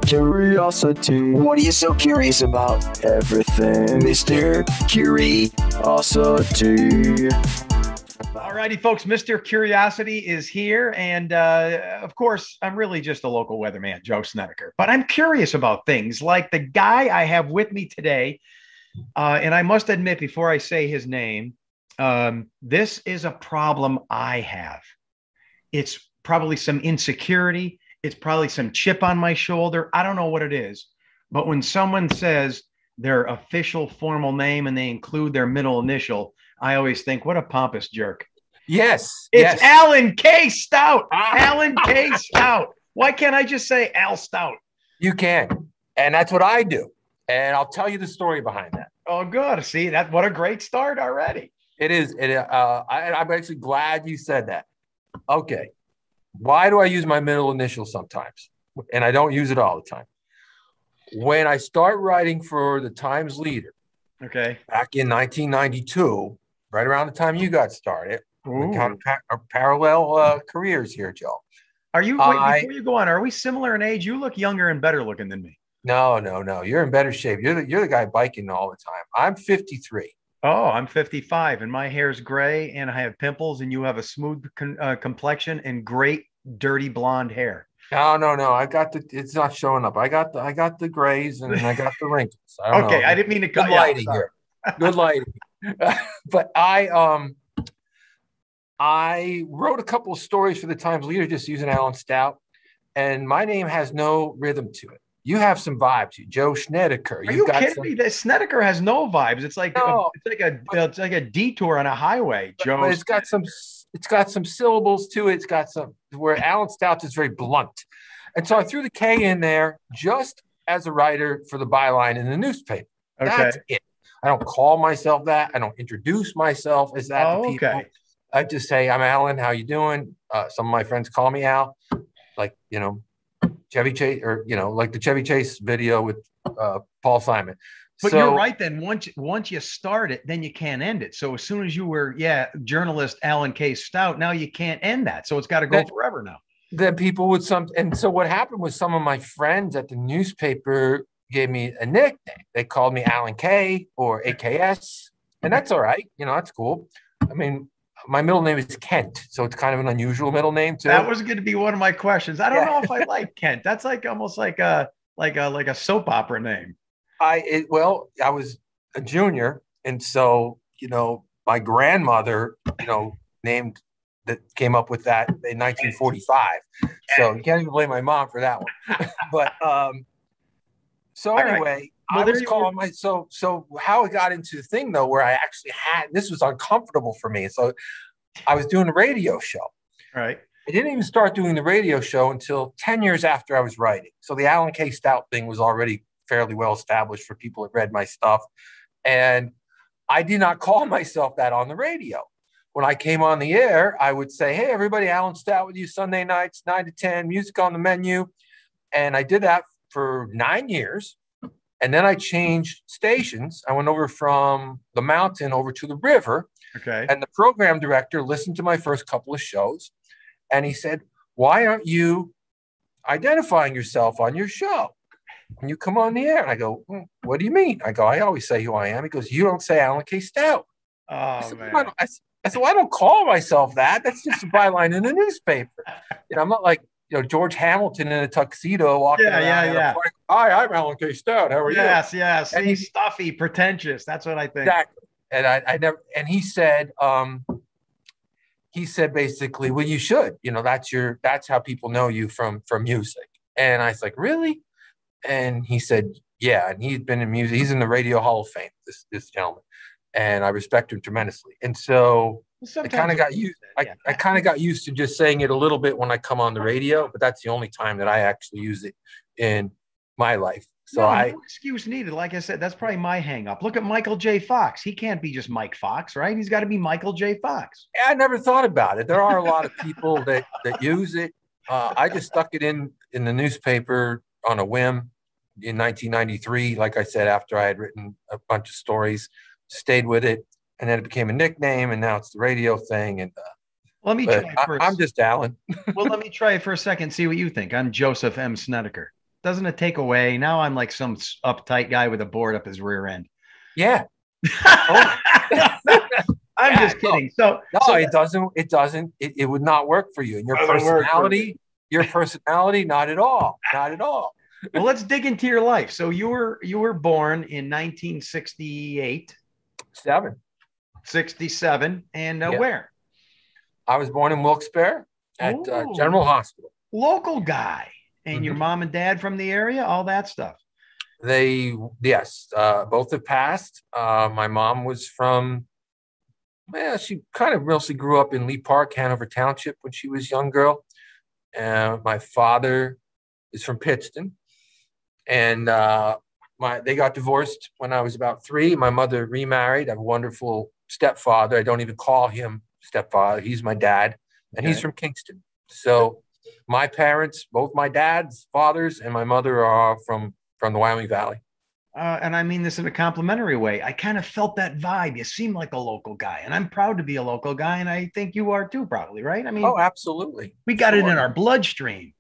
curiosity. What are you so curious about? Everything, Mr. Curiosity. Alrighty, folks, Mr. Curiosity is here. And of course, I'm really just a local weatherman, Joe Snedeker. But I'm curious about things like the guy I have with me today. And I must admit, before I say his name, this is a problem I have. It's probably some insecurity. It's probably some chip on my shoulder. I don't know what it is. But when someone says their official formal name and they include their middle initial, I always think, what a pompous jerk. Yes. It's Alan K. Stout. Alan K. Stout. Why can't I just say Al Stout? You can. And that's what I do. And I'll tell you the story behind that. Oh, good. See, that what a great start already. It is. I'm actually glad you said that. Okay. Why do I use my middle initial sometimes? And I don't use it all the time. When I start writing for the Times Leader, okay, back in 1992, right around the time you got started, we kind of parallel careers here, Joe. Are you, wait, before you go on, are we similar in age? You look younger and better looking than me. No. You're in better shape. You're the guy biking all the time. I'm 53. Oh, I'm 55 and my hair's gray and I have pimples and you have a smooth complexion and great dirty blonde hair. No. It's not showing up. I got the grays and I got the wrinkles. Okay, I didn't mean to cut good lighting here. Good lighting. But I wrote a couple of stories for the Times Leader just using Alan Stout, and my name has no rhythm to it. You have some vibes, Joe Snedeker. Are you kidding me? That Snedeker has no vibes. It's like it's like a detour on a highway, Joe. But it's got some syllables to it. It's got some where Alan Stout is very blunt. And so I threw the K in there just as a writer for the byline in the newspaper. Okay. That's it. I don't call myself that. I don't introduce myself as that to people. Okay. I just say, I'm Alan. How you doing? Some of my friends call me Al, like, Chevy Chase, or, like the Chevy Chase video with Paul Simon. But you're right. Then once you start it, then you can't end it. So as soon as you were, journalist Alan K. Stout, now you can't end that. So it's got to go forever now. Then people would and so what happened was some of my friends at the newspaper gave me a nickname. They called me Alan K or AKS, and that's all right. That's cool. I mean, my middle name is Kent, so it's kind of an unusual middle name too. That was going to be one of my questions. I don't know if I like Kent. That's like almost like a soap opera name. I was a junior, and so my grandmother, named that came up with that in 1945. So you can't even blame my mom for that one. But so anyway. Well, I was calling so how it got into the thing though, where I actually this was uncomfortable for me. So I was doing a radio show. Right. I didn't even start doing the radio show until 10 years after I was writing. So the Alan K. Stout thing was already fairly well established for people that read my stuff. And I did not call myself that on the radio. When I came on the air, I would say, hey, everybody, Alan Stout with you Sunday nights, 9 to 10, music on the menu. And I did that for 9 years. And then I changed stations. I went over from the mountain over to the river. Okay. And the program director listened to my first couple of shows. And he said, why aren't you identifying yourself on your show when you come on the air? And I go, what do you mean? I go, I always say who I am. He goes, you don't say Alan K. Stout. Oh, man. I said, well, I don't call myself that. That's just a byline in the newspaper. I'm not like, George Hamilton in a tuxedo walking around. Yeah. Hi, I'm Alan K. Stout. How are you? Yes. And he's stuffy, pretentious. That's what I think. Exactly. And I never. And he said basically, well, you should. That's how people know you from music. And I was like, really? And he said, yeah. And he's been in music. He's in the Radio Hall of Fame. This gentleman, and I respect him tremendously. And so. I kind of got used. I kind of got used to just saying it a little bit when I come on the radio, but that's the only time that I actually use it in my life. So no excuse needed. Like I said, that's probably my hang up. Look at Michael J. Fox. He can't be just Mike Fox, right? He's got to be Michael J. Fox. Yeah, I never thought about it. There are a lot of people that use it. I just stuck it in the newspaper on a whim in 1993. Like I said, after I had written a bunch of stories, stayed with it. And then it became a nickname, and now it's the radio thing. And let me try first. I'm just Alan. Well, let me try it for a second. See what you think. I'm Joseph M. Snedeker. doesn't it take away? Now I'm like some uptight guy with a board up his rear end. Yeah. I'm Yeah, just kidding. So it doesn't. It doesn't. It would not work for you. And your personality, not at all. Not at all. well, let's dig into your life. So you were born in 1968, 67, and Yeah. where? I was born in Wilkes-Barre at Oh. General Hospital. Local guy. And your Mhm. mom and dad from the area, all that stuff. Yes, both have passed. My mom was from, well, she kind of mostly grew up in Lee Park, Hanover Township when she was a young girl. My father is from Pittston, and they got divorced when I was about 3. My mother remarried. I have a wonderful stepfather. I don't even call him stepfather. He's my dad, and he's from Kingston. So my parents, both my dad's fathers and my mother, are from the Wyoming Valley. And I mean this in a complimentary way. I kind of felt that vibe. You seem like a local guy, and I'm proud to be a local guy, and I think you are too, probably, right? I mean, Oh, absolutely. we got it in our bloodstream.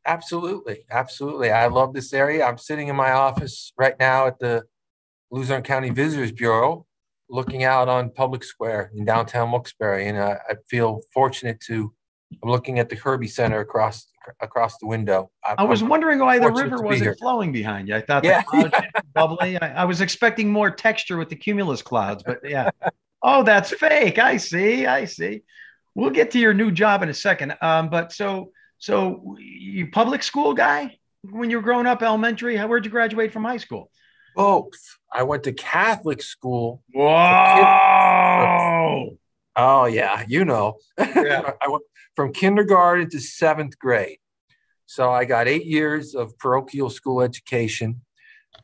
Absolutely. Absolutely. I love this area. I'm sitting in my office right now at the Luzerne County Visitors Bureau, looking out on Public Square in downtown Wilkes-Barre. And I feel fortunate I'm looking at the Kirby Center across the window. I was wondering why the river wasn't here. flowing behind you. I thought Yeah. the clouds were bubbly. I was expecting more texture with the cumulus clouds, but yeah. Oh, that's fake. I see. We'll get to your new job in a second. But so you public school guy when you were growing up, elementary? Where'd you graduate from high school? Both. I went to Catholic school. Whoa. Oh, yeah. Yeah. I went from kindergarten to 7th grade. So I got 8 years of parochial school education.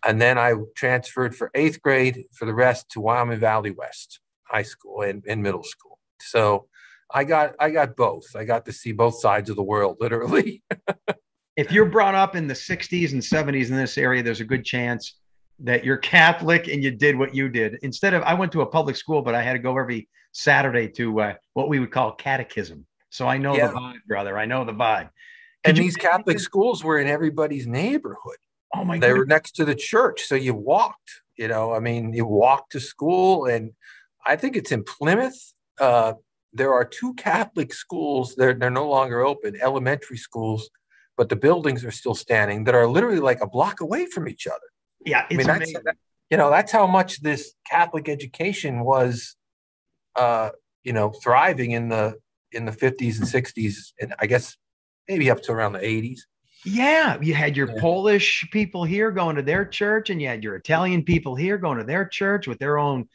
And then I transferred for 8th grade for the rest to Wyoming Valley West High School and middle school. So I got both. I got to see both sides of the world, literally. If you're brought up in the 60s and 70s in this area, there's a good chance that you're Catholic and you did what you did. I went to a public school, but I had to go every Saturday to what we would call catechism. So I know the vibe, brother. I know the vibe. And these Catholic schools were in everybody's neighborhood. Oh my God. They were next to the church. So you walked, you walked to school. And I think it's in Plymouth. There are 2 Catholic schools. They're no longer open, elementary schools, but the buildings are still standing that are literally like a block away from each other. Yeah, it's amazing. That's how much this Catholic education was, thriving in the 50s and 60s, and I guess maybe up to around the 80s. Yeah, you had your Polish people here going to their church, and you had your Italian people here going to their church with their own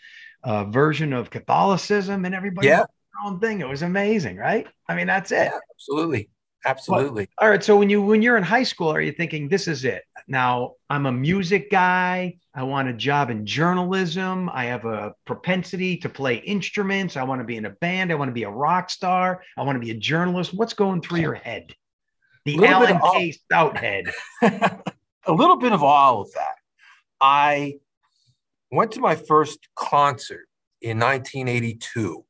version of Catholicism, and everybody did their own thing. It was amazing, right? I mean, that's it. Yeah, absolutely. Absolutely. All right. So when you're in high school, are you thinking this is it? Now I'm a music guy. I want a job in journalism. I have a propensity to play instruments. I want to be in a band. I want to be a rock star. I want to be a journalist. What's going through your head? The Alan K. Stout head. A little bit of all of that. I went to my first concert in 1982.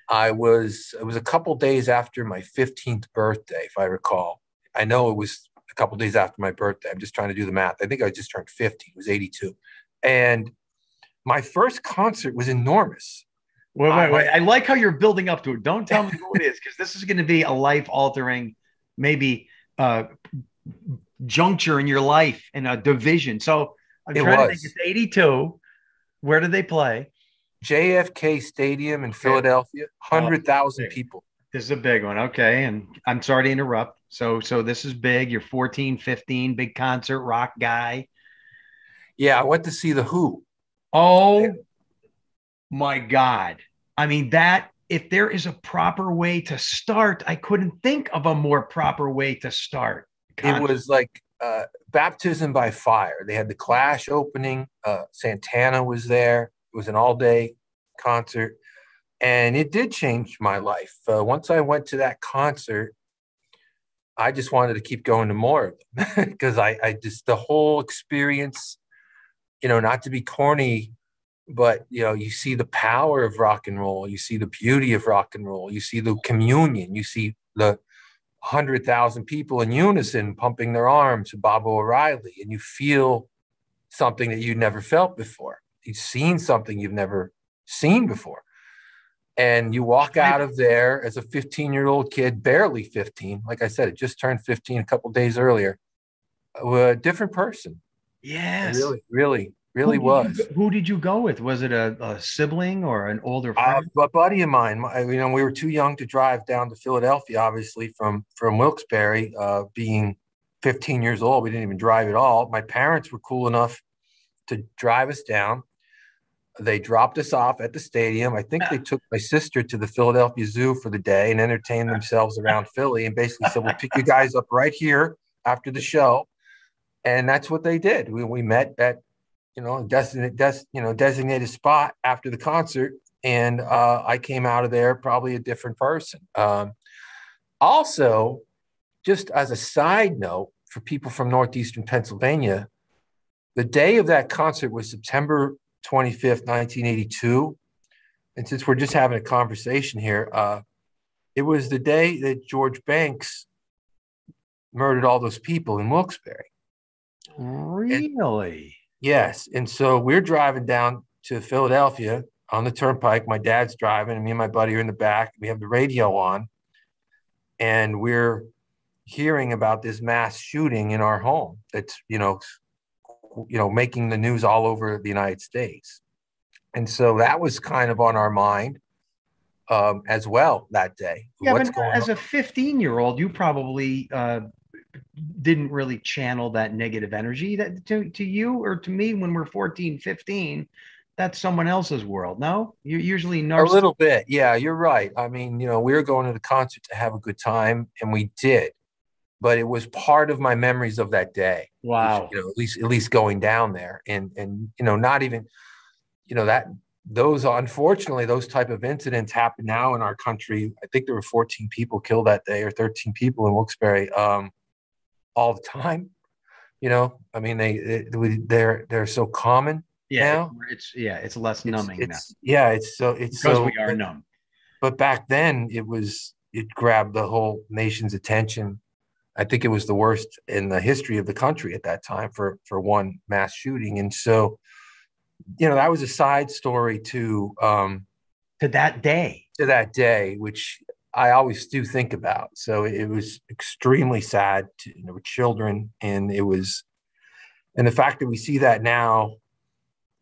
It was a couple days after my 15th birthday, if I recall. I know it was a couple days after my birthday. I'm just trying to do the math. I think I just turned 50. It was 82. And my first concert was enormous. Wait. I like how you're building up to it. Don't tell me who it is, because this is going to be a life-altering, maybe juncture in your life and a division. So I'm trying to think. It's 82. Where did they play? JFK Stadium in Philadelphia, 100,000 people. This is a big one. Okay. And I'm sorry to interrupt. So this is big. You're 14, 15, big concert, rock guy. Yeah, I went to see The Who. Oh, my God. I mean, if there is a proper way to start, I couldn't think of a more proper way to start. It was like baptism by fire. They had the Clash opening. Santana was there. It was an all-day concert, and it did change my life. Once I went to that concert, I just wanted to keep going to more of them because I just, the whole experience, not to be corny, but, you see the power of rock and roll. You see the beauty of rock and roll. You see the communion. You see the 100,000 people in unison pumping their arms to Bob O'Reilly, and you feel something that you'd never felt before. You've seen something you've never seen before. And you walk out of there as a 15-year-old kid, barely 15. Like I said, it just turned 15 a couple of days earlier. A different person. Yes. Really was. Who did you go with? Was it a sibling or an older friend? A buddy of mine. We were too young to drive down to Philadelphia, obviously, from Wilkes-Barre, being 15 years old. We didn't even drive at all. My parents were cool enough to drive us down. They dropped us off at the stadium. I think they took my sister to the Philadelphia Zoo for the day and entertained themselves around Philly, and basically said, we'll pick you guys up right here after the show. And that's what they did. We met at, designated spot after the concert. And I came out of there probably a different person. Also, just as a side note for people from Northeastern Pennsylvania, the day of that concert was September 25th, 1982. And since we're just having a conversation here, it was the day that George Banks murdered all those people in Wilkes-Barre. Really? Yes. And so we're driving down to Philadelphia on the turnpike. My dad's driving, and me and my buddy are in the back. We have the radio on, and we're hearing about this mass shooting in our home that's, making the news all over the United States. And so that was kind of on our mind as well that day. Yeah, but as a 15-year-old, you probably didn't really channel that negative energy that to you or to me when we're 14, 15. That's someone else's world. No, you're usually a little bit. Yeah, you're right. I mean, we were going to the concert to have a good time, and we did. But it was part of my memories of that day. Wow. At least going down there and not even, unfortunately, those type of incidents happen now in our country. I think there were 14 people killed that day, or 13 people in Wilkes-Barre, all the time. I mean, they're so common now. It's less numbing now. Yeah. It's because we are numb. But back then it grabbed the whole nation's attention. I think it was the worst in the history of the country at that time for one mass shooting. And so, that was a side story to that day, which I always do think about. So it was extremely sad there were children, and the fact that we see that now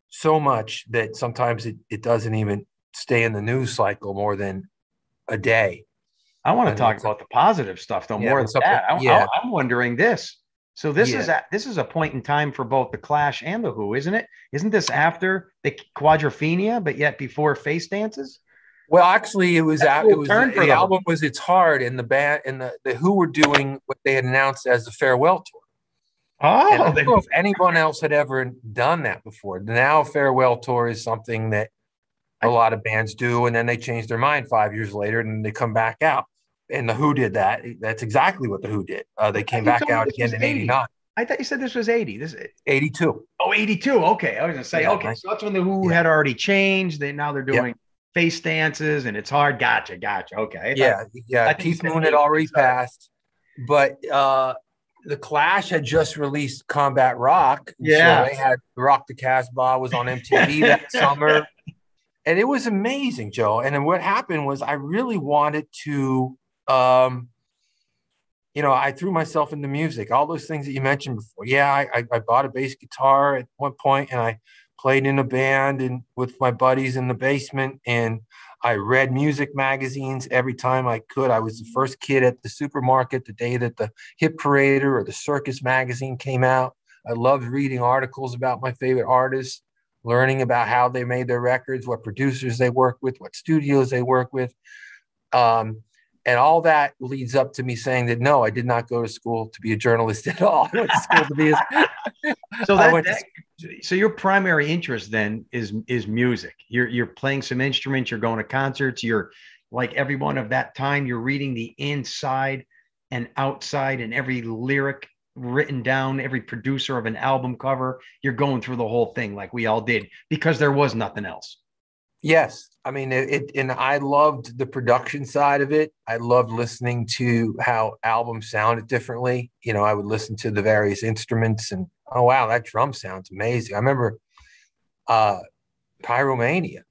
so much that sometimes it doesn't even stay in the news cycle more than a day. I want to talk about the positive stuff, though, more than that. I'm wondering this. So this is a point in time for both the Clash and the Who, isn't it? Isn't this after the Quadrophenia, but yet before Face Dances? Well, actually, the album was It's Hard, and the band and the Who were doing what they had announced as the farewell tour. Oh, and I don't know if anyone else had ever done that before. Now, a farewell tour is something that a lot of bands do, and then they change their mind 5 years later, and they come back out. And the Who did that. That's exactly what the Who did. They came back out again in 89. I thought you said this was 80. This is 82. Oh, 82. Okay. I was going to say, okay. So that's when the Who had already changed. Now they're doing Face Dances, and It's Hard. Gotcha. Okay. Keith Moon had already passed. But the Clash had just released Combat Rock. Yeah. So they had Rock the Casbah was on MTV that summer. And it was amazing, Joe. And then what happened was I really wanted to, I threw myself into music, all those things that you mentioned before. Yeah, I bought a bass guitar at one point, and I played in a band and with my buddies in the basement, and I read music magazines every time I could. I was the first kid at the supermarket the day that the Hit Parader or the Circus magazine came out. I loved reading articles about my favorite artists, learning about how they made their records, what producers they work with, what studios they work with. And all that leads up to me saying that, no, I did not go to school to be a journalist at all. I went to school to be So your primary interest then is music. You're playing some instruments, you're going to concerts, you're like everyone of that time, you're reading the inside and outside and every lyric written down, every producer of an album cover. You're going through the whole thing like we all did because there was nothing else. Yes. I mean, and I loved the production side of it. I loved listening to how albums sounded differently. I would listen to the various instruments and, oh, wow, that drum sounds amazing. I remember Pyromania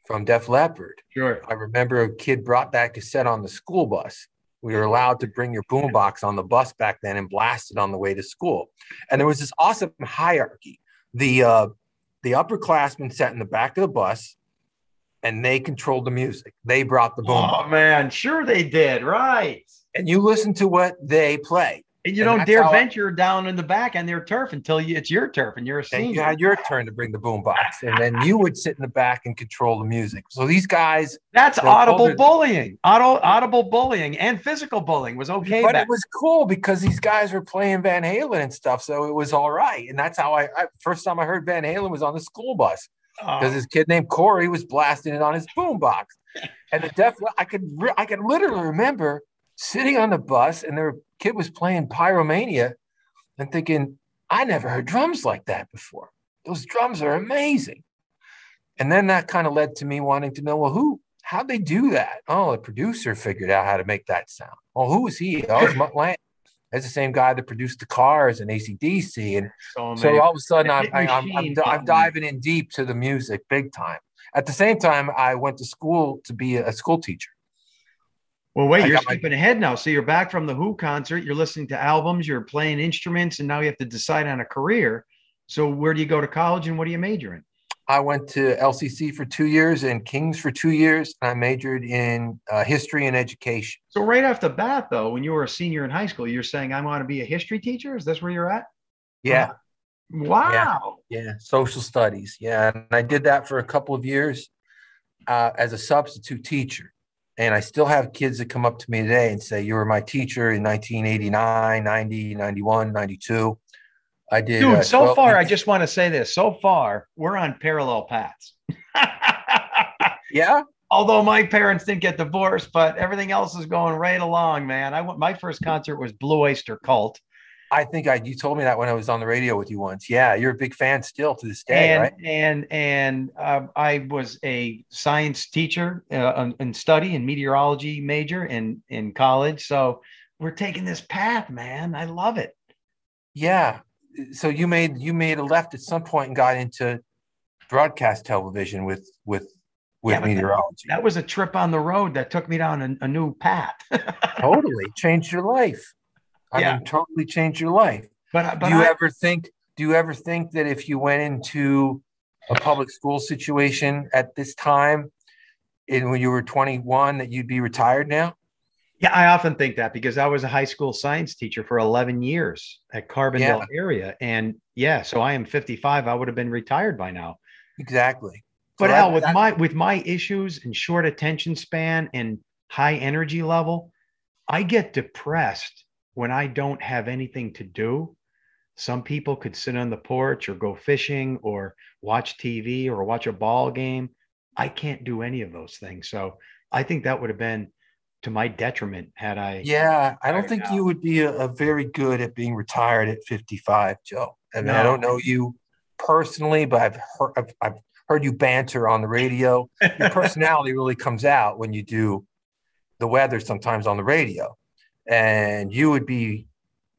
from Def Leppard. Sure. I remember a kid brought that cassette on the school bus. We were allowed to bring your boombox on the bus back then and blast it on the way to school. And there was this awesome hierarchy. The upperclassmen sat in the back of the bus, and they controlled the music. They brought the boombox. Oh man, sure they did, right? And you listen to what they play. And you don't dare venture down in the back on their turf until it's your turf and you're a senior. And you had your turn to bring the boombox, and then you would sit in the back and control the music. So these guys, that's audible bullying. Audible bullying and physical bullying was okay. But it was cool because these guys were playing Van Halen and stuff, so it was all right. And that's how I first time I heard Van Halen was on the school bus because this kid named Corey was blasting it on his boombox. And I could literally remember sitting on the bus and their kid was playing Pyromania and thinking, I never heard drums like that before. Those drums are amazing. And then that kind of led to me wanting to know, well, how'd they do that? Oh, the producer figured out how to make that sound. Oh, who was he? Oh, it's Mutt Lange. That's the same guy that produced the Cars and AC/DC. And so all of a sudden I'm diving in deep to the music big time. At the same time, I went to school to be a school teacher. Well, wait, you're skipping ahead now. So you're back from the Who concert. You're listening to albums. You're playing instruments. And now you have to decide on a career. So where do you go to college and what do you major in? I went to LCC for 2 years and King's for 2 years. And I majored in history and education. So right off the bat, though, when you were a senior in high school, you're saying, I want to be a history teacher? Is this where you're at? Yeah. Wow. Yeah. Social studies. Yeah. And I did that for a couple of years as a substitute teacher. And I still have kids that come up to me today and say, you were my teacher in 1989, 90, 91, 92. I did. Dude, so far, I just want to say this. So far, we're on parallel paths. Yeah. Although my parents didn't get divorced, but everything else is going right along, man. My first concert was Blue Oyster Cult. I think you told me that when I was on the radio with you once. Yeah, you're a big fan still to this day, right? And I was a science teacher and study and meteorology major in college. So we're taking this path, man. I love it. Yeah. So you made a left at some point and got into broadcast television with meteorology. That was a trip on the road that took me down a new path. Totally changed your life. I mean, totally changed your life. But do you ever think that if you went into a public school situation at this time, and when you were 21, that you'd be retired now? Yeah, I often think that because I was a high school science teacher for 11 years at Carbondale area. And so I am 55. I would have been retired by now. Exactly. But Al, with my issues and short attention span and high energy level, I get depressed when I don't have anything to do. Some people could sit on the porch or go fishing or watch TV or watch a ball game. I can't do any of those things. So I think that would have been to my detriment had I. Yeah, I don't think you would be a very good at being retired at 55, Joe. I mean, I don't know you personally, but I've heard you banter on the radio. Your personality really comes out when you do the weather sometimes on the radio. And you would be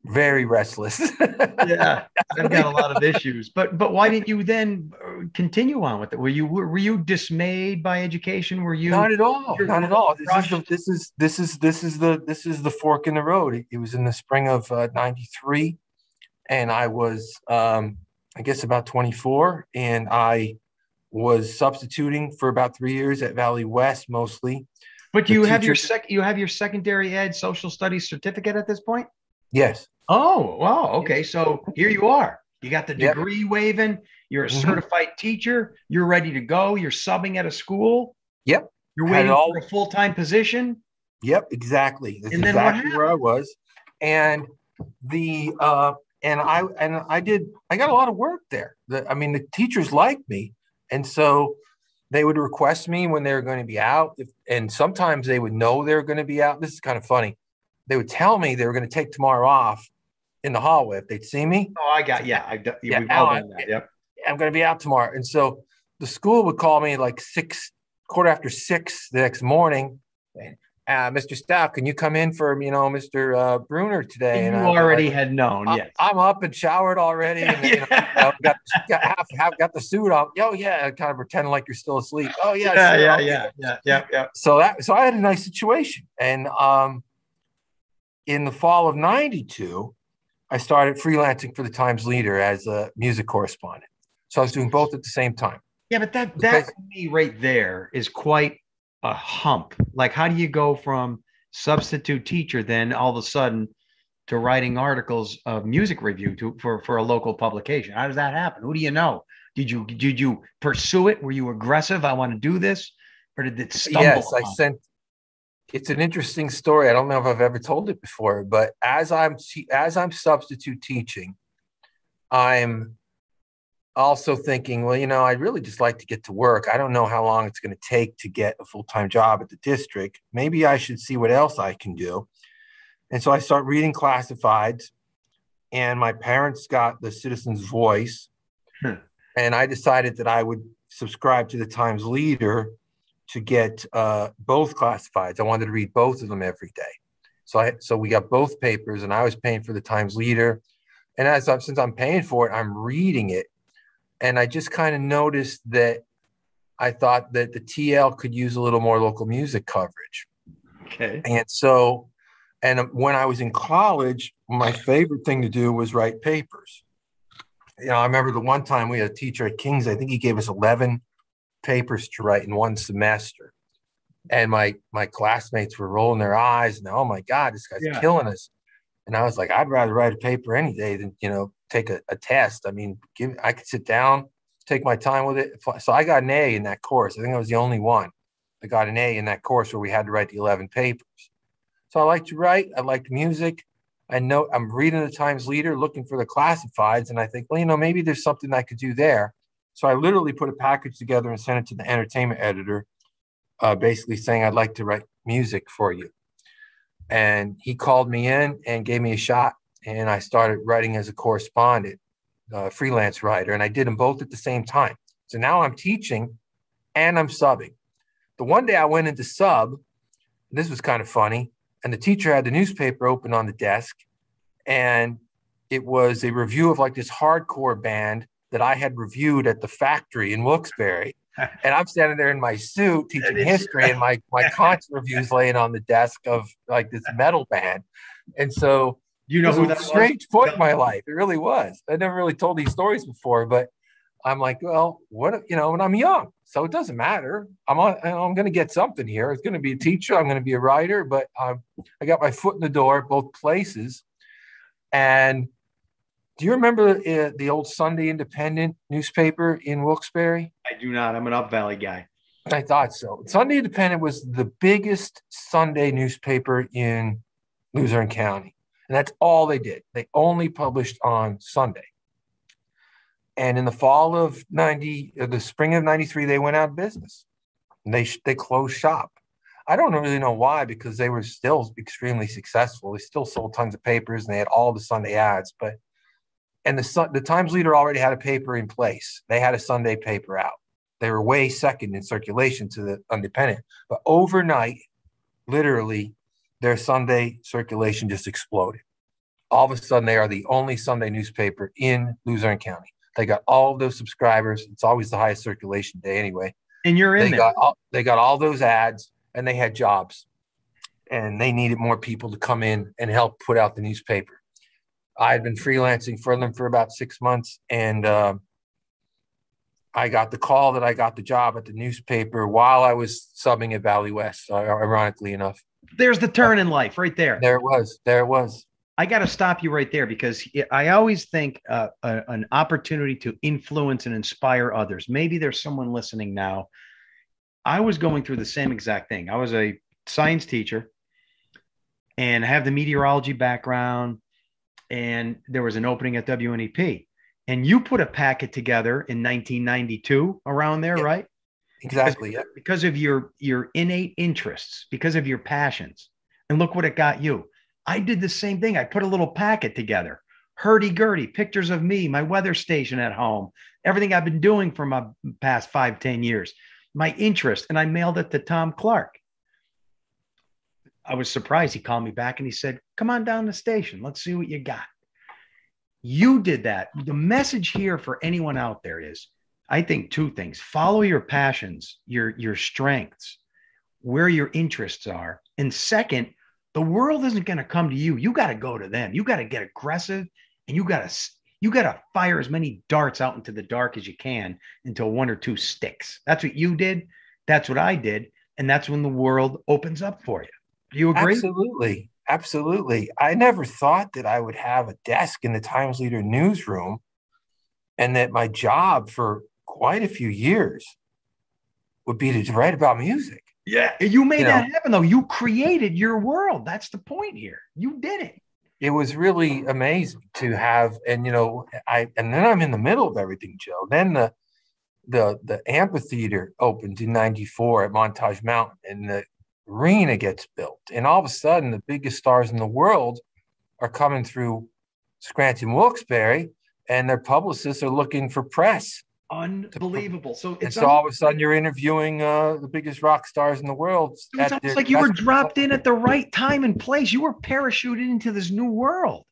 very restless. Yeah, I've got a lot of issues. But why didn't you then continue on with it? Were you dismayed by education? Were you not at all? Not at all. This is the fork in the road. It was in the spring of '93, and I was I guess about 24, and I was substituting for about 3 years at Valley West mostly. But you have your secondary ed social studies certificate at this point? Yes. Oh, wow. Okay. So here you are. You got the degree waving. You're a certified teacher. You're ready to go. You're subbing at a school. Yep. You're waiting for a full-time position. Yep, exactly. That's exactly where I was. And I got a lot of work there. The teachers liked me. And so they would request me when they were going to be out. And sometimes they would know they were going to be out. This is kind of funny. They would tell me they were going to take tomorrow off in the hallway if they'd see me. Oh, we've all done that. Yep. I'm going to be out tomorrow. And so the school would call me like 6:15 the next morning. Mr. Stout, can you come in for, Mr. Bruner today? And And you I'd be already like, had known, yes. I'm up and showered already, and got the suit on. Oh yeah, kind of pretending like you're still asleep. Oh yeah, sure. Yeah. So I had a nice situation, and in the fall of '92, I started freelancing for the Times Leader as a music correspondent. So I was doing both at the same time. Yeah, but that to me right there is quite a hump. Like, how do you go from substitute teacher then all of a sudden to writing articles of music review for a local publication? How does that happen? Who do you know? Did you pursue it? Were you aggressive? I want to do this, or did it stumble? Yes, I sent. It's an interesting story. I don't know if I've ever told it before, but as I'm substitute teaching, I'm also thinking, well, I'd really just like to get to work. I don't know how long it's going to take to get a full-time job at the district. Maybe I should see what else I can do. And so I start reading classifieds, and my parents got the Citizen's Voice. And I decided that I would subscribe to the Times Leader to get both classifieds. I wanted to read both of them every day. So we got both papers, and I was paying for the Times Leader. And since I'm paying for it, I'm reading it. And I just kind of noticed that I thought that the TL could use a little more local music coverage. Okay. And when I was in college, my favorite thing to do was write papers. I remember the one time we had a teacher at King's, I think he gave us 11 papers to write in one semester. And my classmates were rolling their eyes and, oh my God, this guy's killing us. And I was like, I'd rather write a paper any day than, take a test. I mean, I could sit down, take my time with it. So I got an A in that course. I think I was the only one. I got an A in that course where we had to write the 11 papers. So I like to write. I like music. I know I'm reading the Times Leader, looking for the classifieds. And I think, well, maybe there's something I could do there. So I literally put a package together and sent it to the entertainment editor, basically saying, I'd like to write music for you. And he called me in and gave me a shot. And I started writing as a correspondent, freelance writer. And I did them both at the same time. So now I'm teaching and I'm subbing. The one day I went into sub, this was kind of funny. And the teacher had the newspaper open on the desk. And it was a review of like this hardcore band that I had reviewed at the factory in Wilkes-Barre. And I'm standing there in my suit teaching history, and my concert reviews laying on the desk of like this metal band. And so who that was? Strange point in my life. It really was. I never really told these stories before, but I'm like, well, what, when I'm young, so it doesn't matter. I'm going to get something here. It's going to be a teacher. I'm going to be a writer, but I got my foot in the door at both places. And do you remember the old Sunday Independent newspaper in Wilkes-Barre? I do not. I'm an Up Valley guy. I thought so. Sunday Independent was the biggest Sunday newspaper in Luzerne County. And that's all they did. They only published on Sunday. And in the fall of the spring of 93, they went out of business. And they closed shop. I don't really know why, because they were still extremely successful. They still sold tons of papers, and they had all the Sunday ads. And the Times Leader already had a paper in place. They had a Sunday paper out. They were way second in circulation to the Independent. But overnight, literally, their Sunday circulation just exploded. All of a sudden, they are the only Sunday newspaper in Luzerne County. They got all of those subscribers. It's always the highest circulation day anyway. And you're in there. They got all those ads, and they had jobs. And they needed more people to come in and help put out the newspaper. I had been freelancing for them for about 6 months, and I got the call that I got the job at the newspaper while I was subbing at Valley West, ironically enough. There's the turn in life right there. There it was. I got to stop you right there, because I always think an opportunity to influence and inspire others. Maybe there's someone listening now. I was going through the same exact thing. I was a science teacher and I have the meteorology background, and there was an opening at WNEP. And you put a packet together in 1992 around there, yeah, right? Exactly. Because of your innate interests, because of your passions. And look what it got you. I did the same thing. I put a little packet together. hurdy-gurdy, pictures of me, my weather station at home, everything I've been doing for my past 5, 10 years, my interest. And I mailed it to Tom Clark. I was surprised. He called me back and he said, come on down to the station. Let's see what you got. You did that. The message here for anyone out there is, I think, two things: follow your passions, your strengths, where your interests are. And second, the world isn't going to come to you. You got to go to them. You got to get aggressive, and you got to fire as many darts out into the dark as you can until one or two sticks. That's what you did. That's what I did. And that's when the world opens up for you. Do you agree? Absolutely. Absolutely. I never thought that I would have a desk in the Times Leader newsroom and that my job for quite a few years would be to write about music. Yeah, you made that happen, though. You created your world. That's the point here. You did it. It was really amazing to have, and and then I'm in the middle of everything, Joe. Then the amphitheater opens in '94 at Montage Mountain, and the arena gets built, and all of a sudden the biggest stars in the world are coming through Scranton Wilkes-Barre, and their publicists are looking for press. Unbelievable. So all of a sudden you're interviewing the biggest rock stars in the world. It's almost like you were dropped in at the right time and place. You were parachuted into this new world.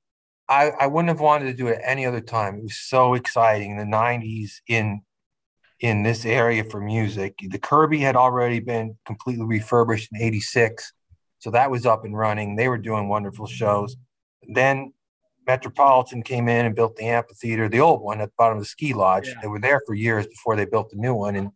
I wouldn't have wanted to do it any other time. It was so exciting. The 90s in this area for music. The Kirby had already been completely refurbished in '86. So that was up and running. They were doing wonderful shows. Then Metropolitan came in and built the amphitheater, the old one at the bottom of the ski lodge. Yeah. They were there for years before they built the new one.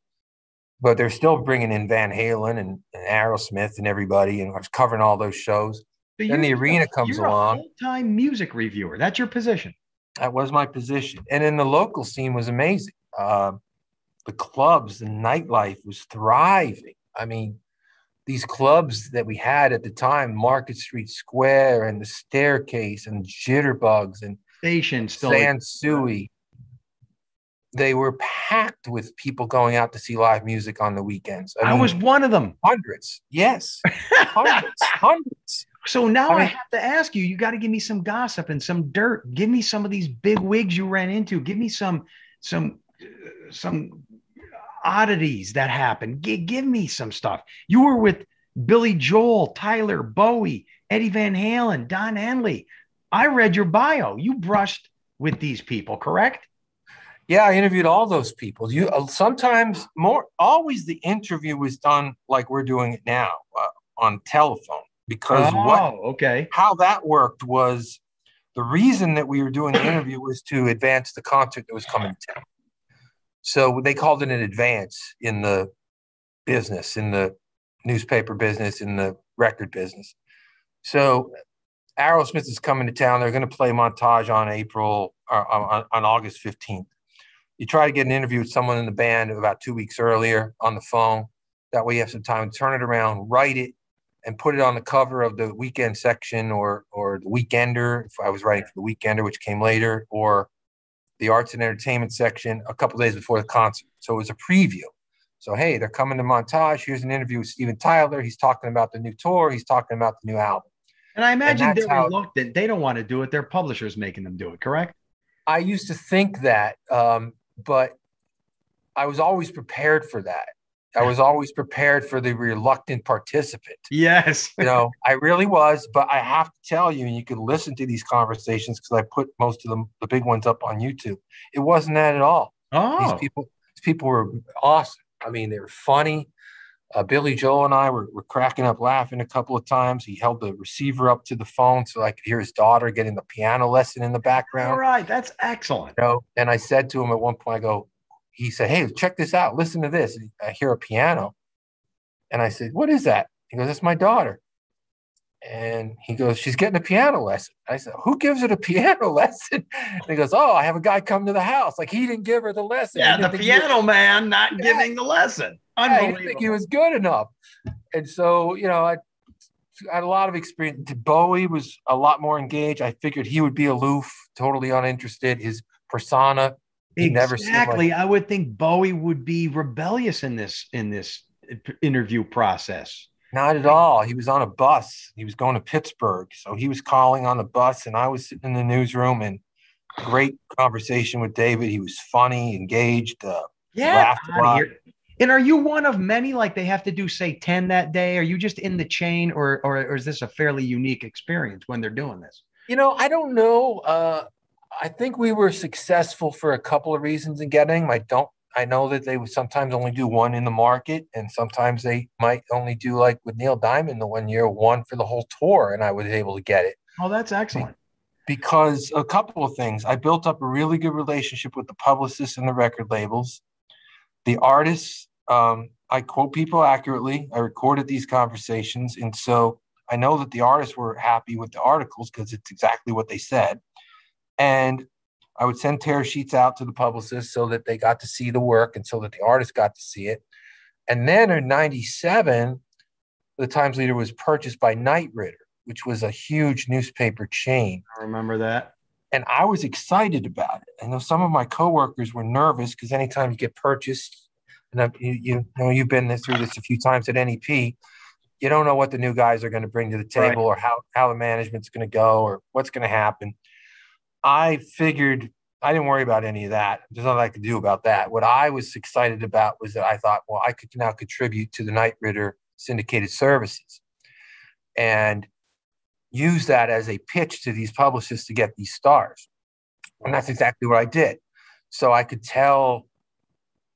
But they're still bringing in Van Halen and Aerosmith and everybody. And I was covering all those shows. So then the arena comes along. You're a full-time music reviewer. That's your position. That was my position. And then the local scene was amazing. The clubs, the nightlife was thriving. I mean, these clubs that we had at the time, Market Street Square and the Staircase and Jitterbugs and Station still Sansui, they were packed with people going out to see live music on the weekends. I was one of them. Hundreds. Yes. Hundreds. So now I have to ask you, you got to give me some gossip and some dirt. Give me some of these big wigs you ran into. Give me some oddities that happened. Give me some stuff. You were with Billy Joel, Tyler, Bowie, Eddie Van Halen, Don Henley. I read your bio. You brushed with these people, correct? Yeah, I interviewed all those people. Sometimes always the interview was done like we're doing it now on telephone, because how that worked was the reason that we were doing the interview was to advance the concert that was coming to town. So they called it an advance in the business, in the newspaper business, in the record business. So Aerosmith is coming to town. They're going to play Montage on August 15th. You try to get an interview with someone in the band about 2 weeks earlier on the phone. That way you have some time to turn it around, write it, and put it on the cover of the weekend section or the Weekender, if I was writing for the Weekender, which came later, or the arts and entertainment section a couple days before the concert. So it was a preview. So, hey, they're coming to Montage. Here's an interview with Steven Tyler. He's talking about the new tour. He's talking about the new album. And I imagine they're reluctant. They don't want to do it. Their publisher's making them do it, correct? I used to think that, but I was always prepared for that. I was always prepared for the reluctant participant. Yes. I really was. But I have to tell you, and you can listen to these conversations because I put most of them, the big ones, up on YouTube. It wasn't that at all. Oh. These people were awesome. I mean, they were funny. Billy Joel and I were cracking up laughing a couple of times. He held the receiver up to the phone so I could hear his daughter getting the piano lesson in the background. All right. That's excellent. And I said to him at one point, he said, hey, check this out. Listen to this. And I hear a piano. And I said, what is that? He goes, that's my daughter. And he goes, she's getting a piano lesson. I said, who gives her a piano lesson? And he goes, I have a guy come to the house. Like, he didn't give her the lesson. Yeah, the piano man not giving the lesson. Unbelievable. I didn't think he was good enough. And so, I had a lot of experience. Bowie was a lot more engaged. I figured he would be aloof, totally uninterested. His persona, exactly. I would think Bowie would be rebellious in this interview process. Not at all. He was on a bus. He was going to Pittsburgh. So he was calling on the bus, and I was sitting in the newsroom, and great conversation with David. He was funny, engaged, Yeah, laughed a lot. And are you one of many, like they have to do, say, 10 that day? Are you just in the chain, or is this a fairly unique experience when they're doing this? I don't know. I think we were successful for a couple of reasons in getting them. I know that they would sometimes only do one in the market, and sometimes they might only do, like with Neil Diamond the one year, one for the whole tour, and I was able to get it. Oh, that's excellent. Because a couple of things. I built up a really good relationship with the publicists and the record labels. The artists, I quote people accurately. I recorded these conversations. And so I know that the artists were happy with the articles because it's exactly what they said. And I would send tear sheets out to the publicists so that they got to see the work and so that the artists got to see it. And then in 97, the Times Leader was purchased by Knight Ridder, which was a huge newspaper chain. I remember that. And I was excited about it. I know some of my coworkers were nervous because anytime you get purchased, and you've been through this a few times at NEP, you don't know what the new guys are going to bring to the table, right, or how the management's going to go or what's going to happen. I figured I didn't worry about any of that. There's nothing I could do about that. What I was excited about was that I thought, well, I could now contribute to the Knight Ridder syndicated services and use that as a pitch to these publicists to get these stars. And that's exactly what I did. So I could tell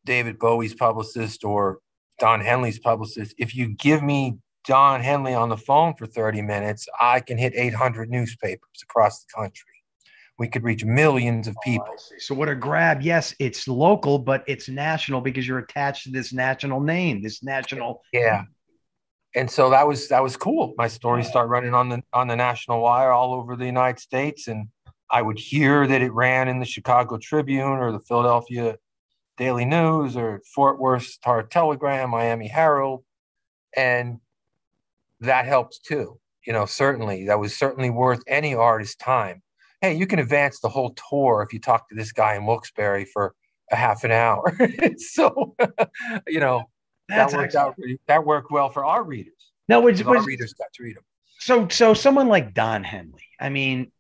David Bowie's publicist or Don Henley's publicist, if you give me Don Henley on the phone for 30 minutes, I can hit 800 newspapers across the country. We could reach millions of people. So what a grab. Yes, it's local, but it's national because you're attached to this national name, this national. Yeah. And so that was cool. My stories start running on the national wire all over the United States. And I would hear that it ran in the Chicago Tribune or the Philadelphia Daily News or Fort Worth Star Telegram, Miami Herald. And that helps too. Certainly that was certainly worth any artist's time. Hey, you can advance the whole tour if you talk to this guy in Wilkes-Barre for a half an hour. So, that worked well for our readers. Now, our readers got to read them. So someone like Don Henley, I mean,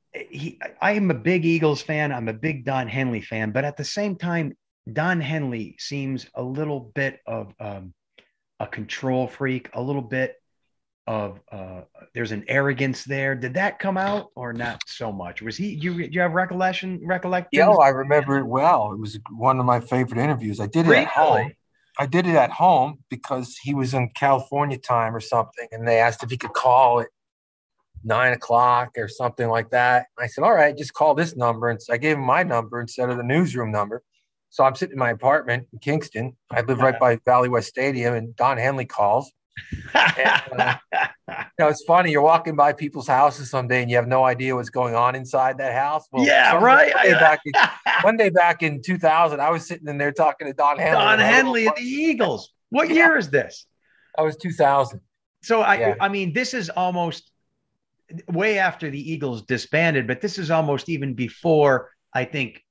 I am a big Eagles fan. I'm a big Don Henley fan, but at the same time, Don Henley seems a little bit of a control freak, a little bit of there's an arrogance there. Did that come out or not so much? Was he? Do you have recollection? Yeah, I remember it well. It was one of my favorite interviews. I did it at home. I did it at home because he was in California time or something, and they asked if he could call at 9 o'clock or something like that. I said, all right, just call this number. And so I gave him my number instead of the newsroom number. So I'm sitting in my apartment in Kingston. I live right by Valley West Stadium, and Don Henley calls. And, it's funny. You're walking by people's houses someday, and you have no idea what's going on inside that house. Well, yeah, right. One day back in 2000, I was sitting in there talking to Don Henley. Don Henley of the Eagles. What year is this? That was 2000. So I mean, this is almost way after the Eagles disbanded, but this is almost even before I think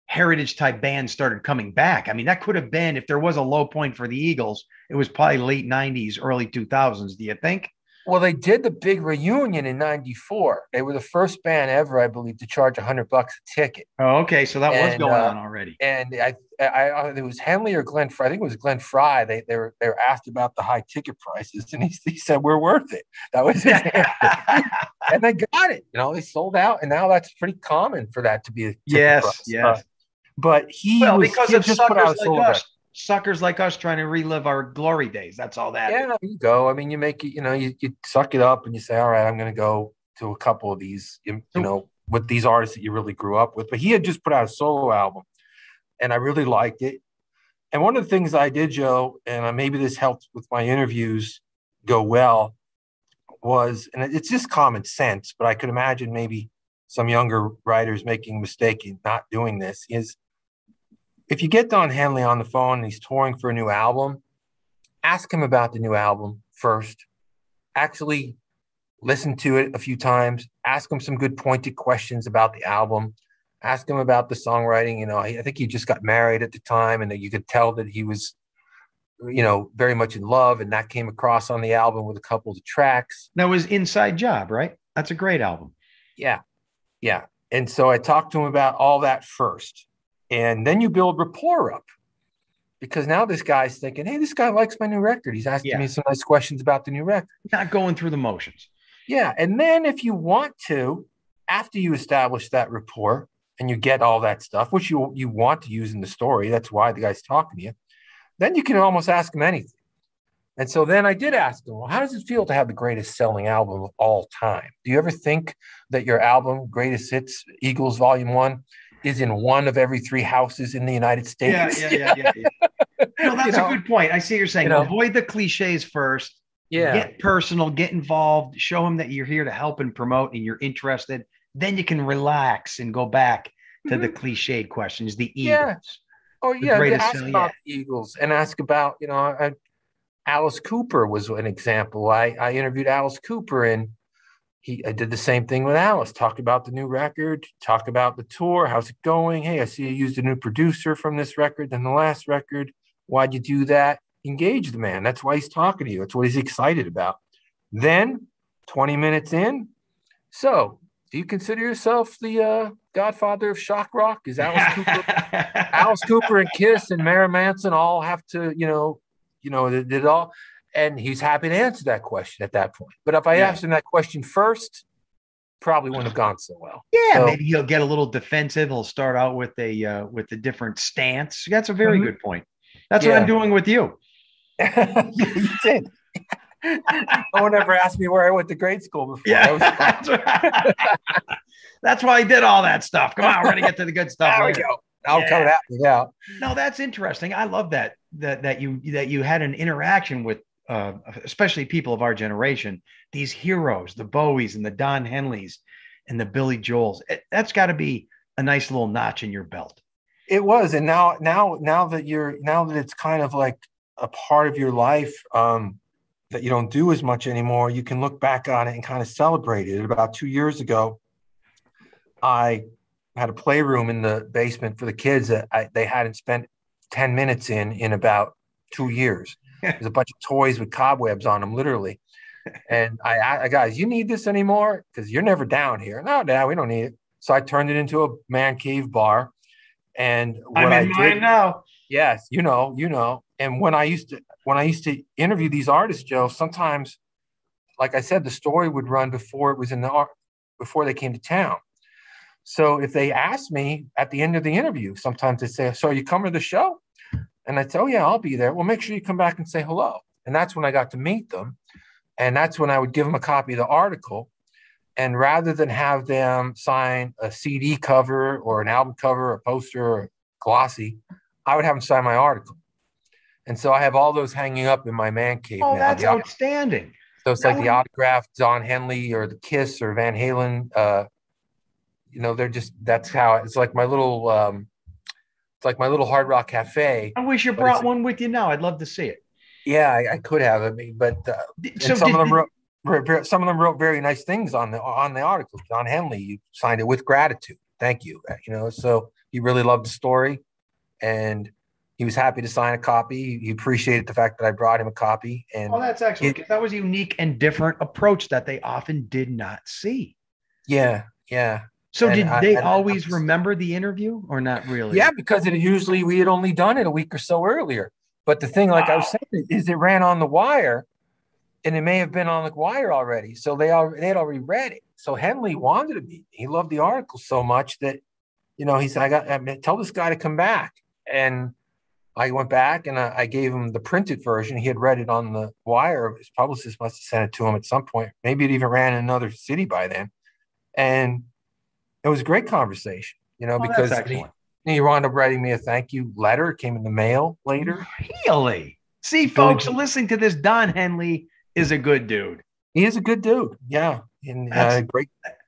heritage type bands started coming back. I mean, that could have been, if there was a low point for the Eagles, it was probably late 90s, early 2000s. Do you think? Well, they did the big reunion in 94. They were the first band ever, I believe, to charge $100 a ticket. Oh, okay. So that was going on already. And it was Henley or Glenn Fry. I think it was Glenn Fry. They were asked about the high ticket prices, and he said, "We're worth it." That was his answer. And they got it. They sold out, and now that's pretty common for that to be a ticket price. Yes. But because of suckers like us trying to relive our glory days. That's all that. Yeah, you go. I mean, you make it. You suck it up, and you say, "All right, I'm going to go to a couple of these." With these artists that you really grew up with. But he had just put out a solo album, and I really liked it. And one of the things I did, Joe, and maybe this helped with my interviews go well, was, and it's just common sense, but I could imagine maybe some younger writers making a mistake in not doing this, is if you get Don Henley on the phone and he's touring for a new album, ask him about the new album first. Actually listen to it a few times. Ask him some good pointed questions about the album. Ask him about the songwriting. I think he just got married at the time, and you could tell that he was, very much in love, and that came across on the album with a couple of the tracks. That was Inside Job, right? That's a great album. Yeah. And so I talked to him about all that first. And then you build rapport up, because now this guy's thinking, hey, this guy likes my new record. He's asking me some nice questions about the new record. Not going through the motions. Yeah. And then if you want to, after you establish that rapport and you get all that stuff, which you want to use in the story, that's why the guy's talking to you, then you can almost ask him anything. And so then I did ask him, well, how does it feel to have the greatest selling album of all time? Do you ever think that your album, Greatest Hits, Eagles Volume 1, is in one of every 3 houses in the United States? Yeah. No, that's a good point. I see what you're saying. Avoid the cliches first. Yeah. Get personal, get involved, show them that you're here to help and promote and you're interested. Then you can relax and go back to the cliched questions, the Eagles. Yeah. Oh, yeah. Ask about the Eagles and ask about, Alice Cooper was an example. I interviewed Alice Cooper, and I did the same thing with Alice. Talked about the new record, talked about the tour. How's it going? Hey, I see you used a new producer from this record than the last record. Why'd you do that? Engage the man. That's why he's talking to you. That's what he's excited about. Then 20 minutes in. So do you consider yourself the godfather of shock rock? Is Alice Cooper and Kiss and Marilyn Manson all have to, did it all? And he's happy to answer that question at that point. But if I asked him that question first, probably wouldn't have gone so well. Yeah, so, maybe he'll get a little defensive. He'll start out with a different stance. That's a very good point. That's what I'm doing with you. You did. No one ever asked me where I went to grade school before. Yeah, that's right. That's why I did all that stuff. Come on, we're gonna get to the good stuff. There we go. I'll come at me now. No, that's interesting. I love that you had an interaction with especially people of our generation, these heroes, the Bowies and the Don Henleys and the Billy Joels. That's got to be a nice little notch in your belt. It was, and now that it's kind of like a part of your life that you don't do as much anymore, you can look back on it and kind of celebrate it. About 2 years ago, I had a playroom in the basement for the kids that they hadn't spent 10 minutes in about 2 years. There's a bunch of toys with cobwebs on them, literally. And I guys, you need this anymore? Because you're never down here. No, Dad, we don't need it. So I turned it into a man cave bar. And what I did now. Yes, you know. And when I used to interview these artists, Joe, sometimes, like I said, the story would run before they came to town. So if they asked me at the end of the interview, sometimes they say, "So are you coming to the show?" And I'd say, "Oh yeah, I'll be there." Well, make sure you come back and say hello. And that's when I got to meet them. And that's when I would give them a copy of the article. And rather than have them sign a CD cover or an album cover, a poster, or glossy, I would have them sign my article. And so I have all those hanging up in my man cave now. Oh, that's outstanding. So it's like the autographed Don Henley or the Kiss or Van Halen. They're just, that's how it's like my little Hard Rock Cafe. I wish you brought one with you now. I'd love to see it. Yeah, I could have. Some of them wrote very nice things on the article. Don Henley, you signed it with gratitude. Thank you. So he really loved the story, and he was happy to sign a copy. He appreciated the fact that I brought him a copy. And that's excellent. That was a unique and different approach that they often did not see. Yeah. So did they always remember the interview or not really? Yeah, because we had only done it a week or so earlier. But the thing, like I was saying, is it ran on the wire, and it may have been on the wire already. So they had already read it. So Henley wanted to meet me. He loved the article so much that, he said, tell this guy to come back. And I went back and I gave him the printed version. He had read it on the wire. His publicist must have sent it to him at some point. Maybe it even ran in another city by then. And it was a great conversation, because he wound up writing me a thank you letter. It came in the mail later. Really? See, folks, listening to this, Don Henley is a good dude. He is a good dude. Yeah. And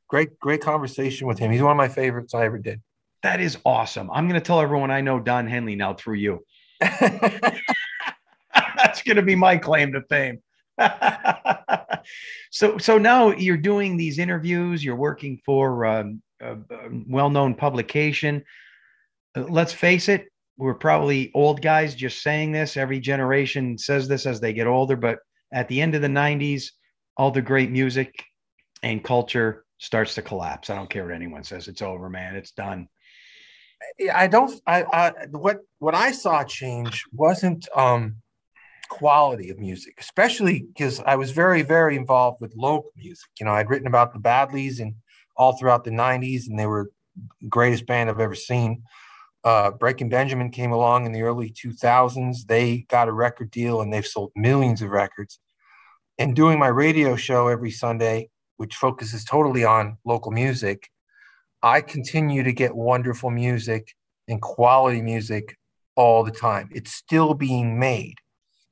great conversation with him. He's one of my favorites I ever did. That is awesome. I'm going to tell everyone I know Don Henley now through you. That's going to be my claim to fame. So now you're doing these interviews. You're working for a well-known publication. Let's face it, we're probably old guys just saying this. Every generation says this as they get older. But at the end of the 90s, all the great music and culture starts to collapse. I don't care what anyone says. It's over, man. It's done. I don't. What I saw change wasn't quality of music, especially because I was very, very involved with local music. You know, I'd written about the Badleys and all throughout the '90s, and they were the greatest band I've ever seen. Breaking Benjamin came along in the early 2000s. They got a record deal, and they've sold millions of records. And doing my radio show every Sunday, which focuses totally on local music, I continue to get wonderful music and quality music all the time. It's still being made.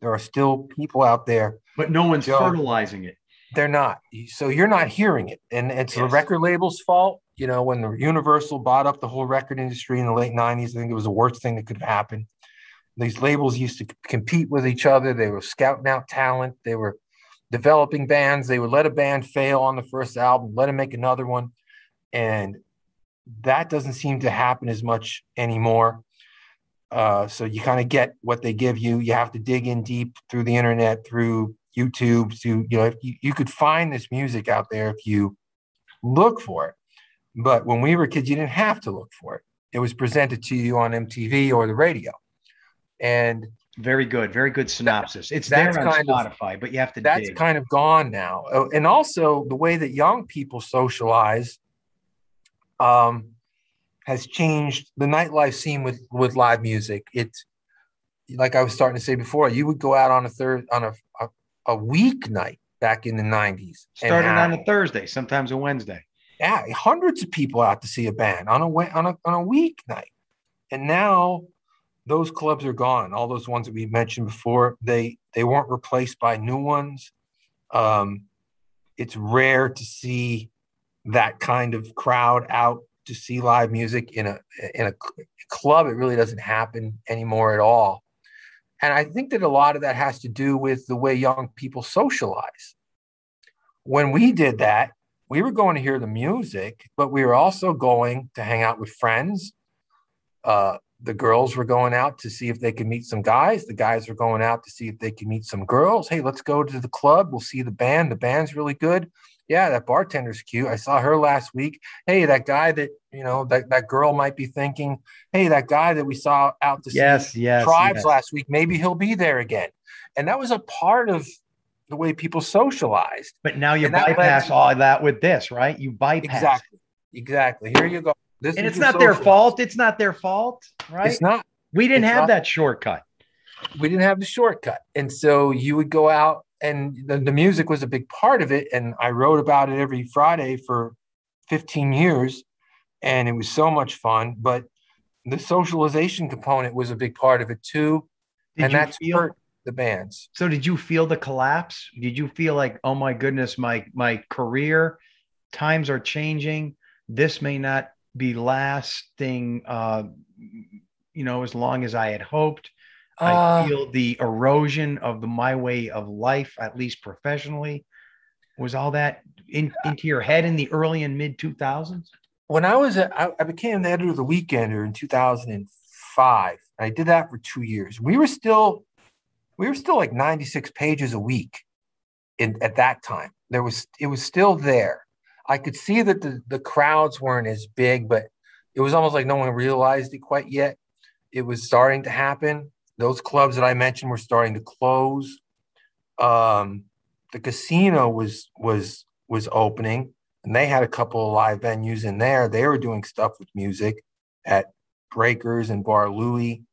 There are still people out there. But no one's fertilizing it. They're not. So you're not hearing it. And it's the record label's fault. You know, when the Universal bought up the whole record industry in the late 90s, I think it was the worst thing that could have happened. These labels used to compete with each other. They were scouting out talent. They were developing bands. They would let a band fail on the first album, let them make another one. And that doesn't seem to happen as much anymore. So you kind of get what they give you. You have to dig in deep through the internet, through YouTube, you could find this music out there if you look for it. But when we were kids, you didn't have to look for it. It was presented to you on MTV or the radio. And very good synopsis. It's there on Spotify, but you have to dig. Kind of gone now. And also the way that young people socialize has changed the nightlife scene with live music. It's like I was starting to say before, you would go out on a weeknight back in the 90s. Started on a Thursday, sometimes a Wednesday. Yeah, hundreds of people out to see a band on a weeknight. And now those clubs are gone. All those ones that we mentioned before, they weren't replaced by new ones. It's rare to see that kind of crowd out to see live music in a club. It really doesn't happen anymore at all. And I think that a lot of that has to do with the way young people socialize. When we did that, we were going to hear the music, but we were also going to hang out with friends. The girls were going out to see if they could meet some guys. The guys were going out to see if they could meet some girls. Hey, let's go to the club. We'll see the band. The band's really good. Yeah, that bartender's cute. I saw her last week. Hey, that guy that, that girl might be thinking, hey, that guy that we saw out to see Tribes last week, maybe he'll be there again. And that was a part of the way people socialized. But now you bypass all of that with this, right? You bypass. Exactly. Here you go. And it's not their fault. It's not their fault, right? It's not. We didn't have that shortcut. We didn't have the shortcut. And so you would go out, and the music was a big part of it. And I wrote about it every Friday for 15 years. And it was so much fun. But the socialization component was a big part of it too. And that's hurt the bands. So did you feel the collapse? Did you feel like, oh my goodness, my career, times are changing. This may not be lasting, as long as I had hoped. I feel the erosion of my way of life, at least professionally. Was all that into your head in the early and mid 2000s? When I became the editor of the Weekender in 2005. I did that for 2 years. We were still like 96 pages a week at that time. It was still there. I could see that the crowds weren't as big, but it was almost like no one realized it quite yet. It was starting to happen. Those clubs that I mentioned were starting to close. The casino was opening, and they had a couple of live venues in there. They were doing stuff with music at Breakers and Bar Louie.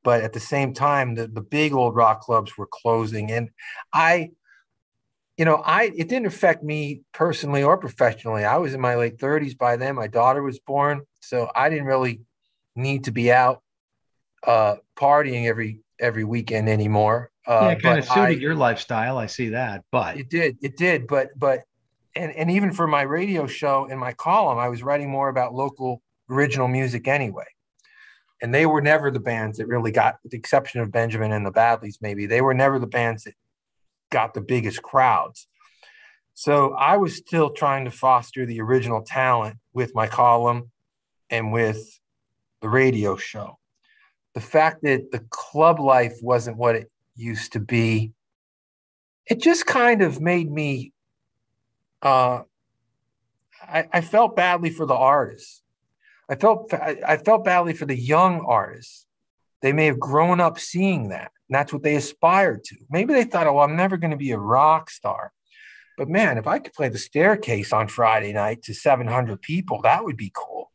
But at the same time, the big old rock clubs were closing. And it didn't affect me personally or professionally. I was in my late 30s by then. My daughter was born. So I didn't really need to be out partying every weekend anymore. It kind of suited your lifestyle. I see that, but it did. But even for my radio show and my column, I was writing more about local original music anyway. And they were never the bands that really got, with the exception of Benjamin and the Badleys, maybe, they were never the bands that got the biggest crowds. So I was still trying to foster the original talent with my column and with the radio show. The fact that the club life wasn't what it used to be, it just kind of made me, I felt badly for the artists. I felt badly for the young artists. They may have grown up seeing that, and that's what they aspired to. Maybe they thought, oh, I'm never going to be a rock star. But man, if I could play the Staircase on Friday night to 700 people, that would be cool.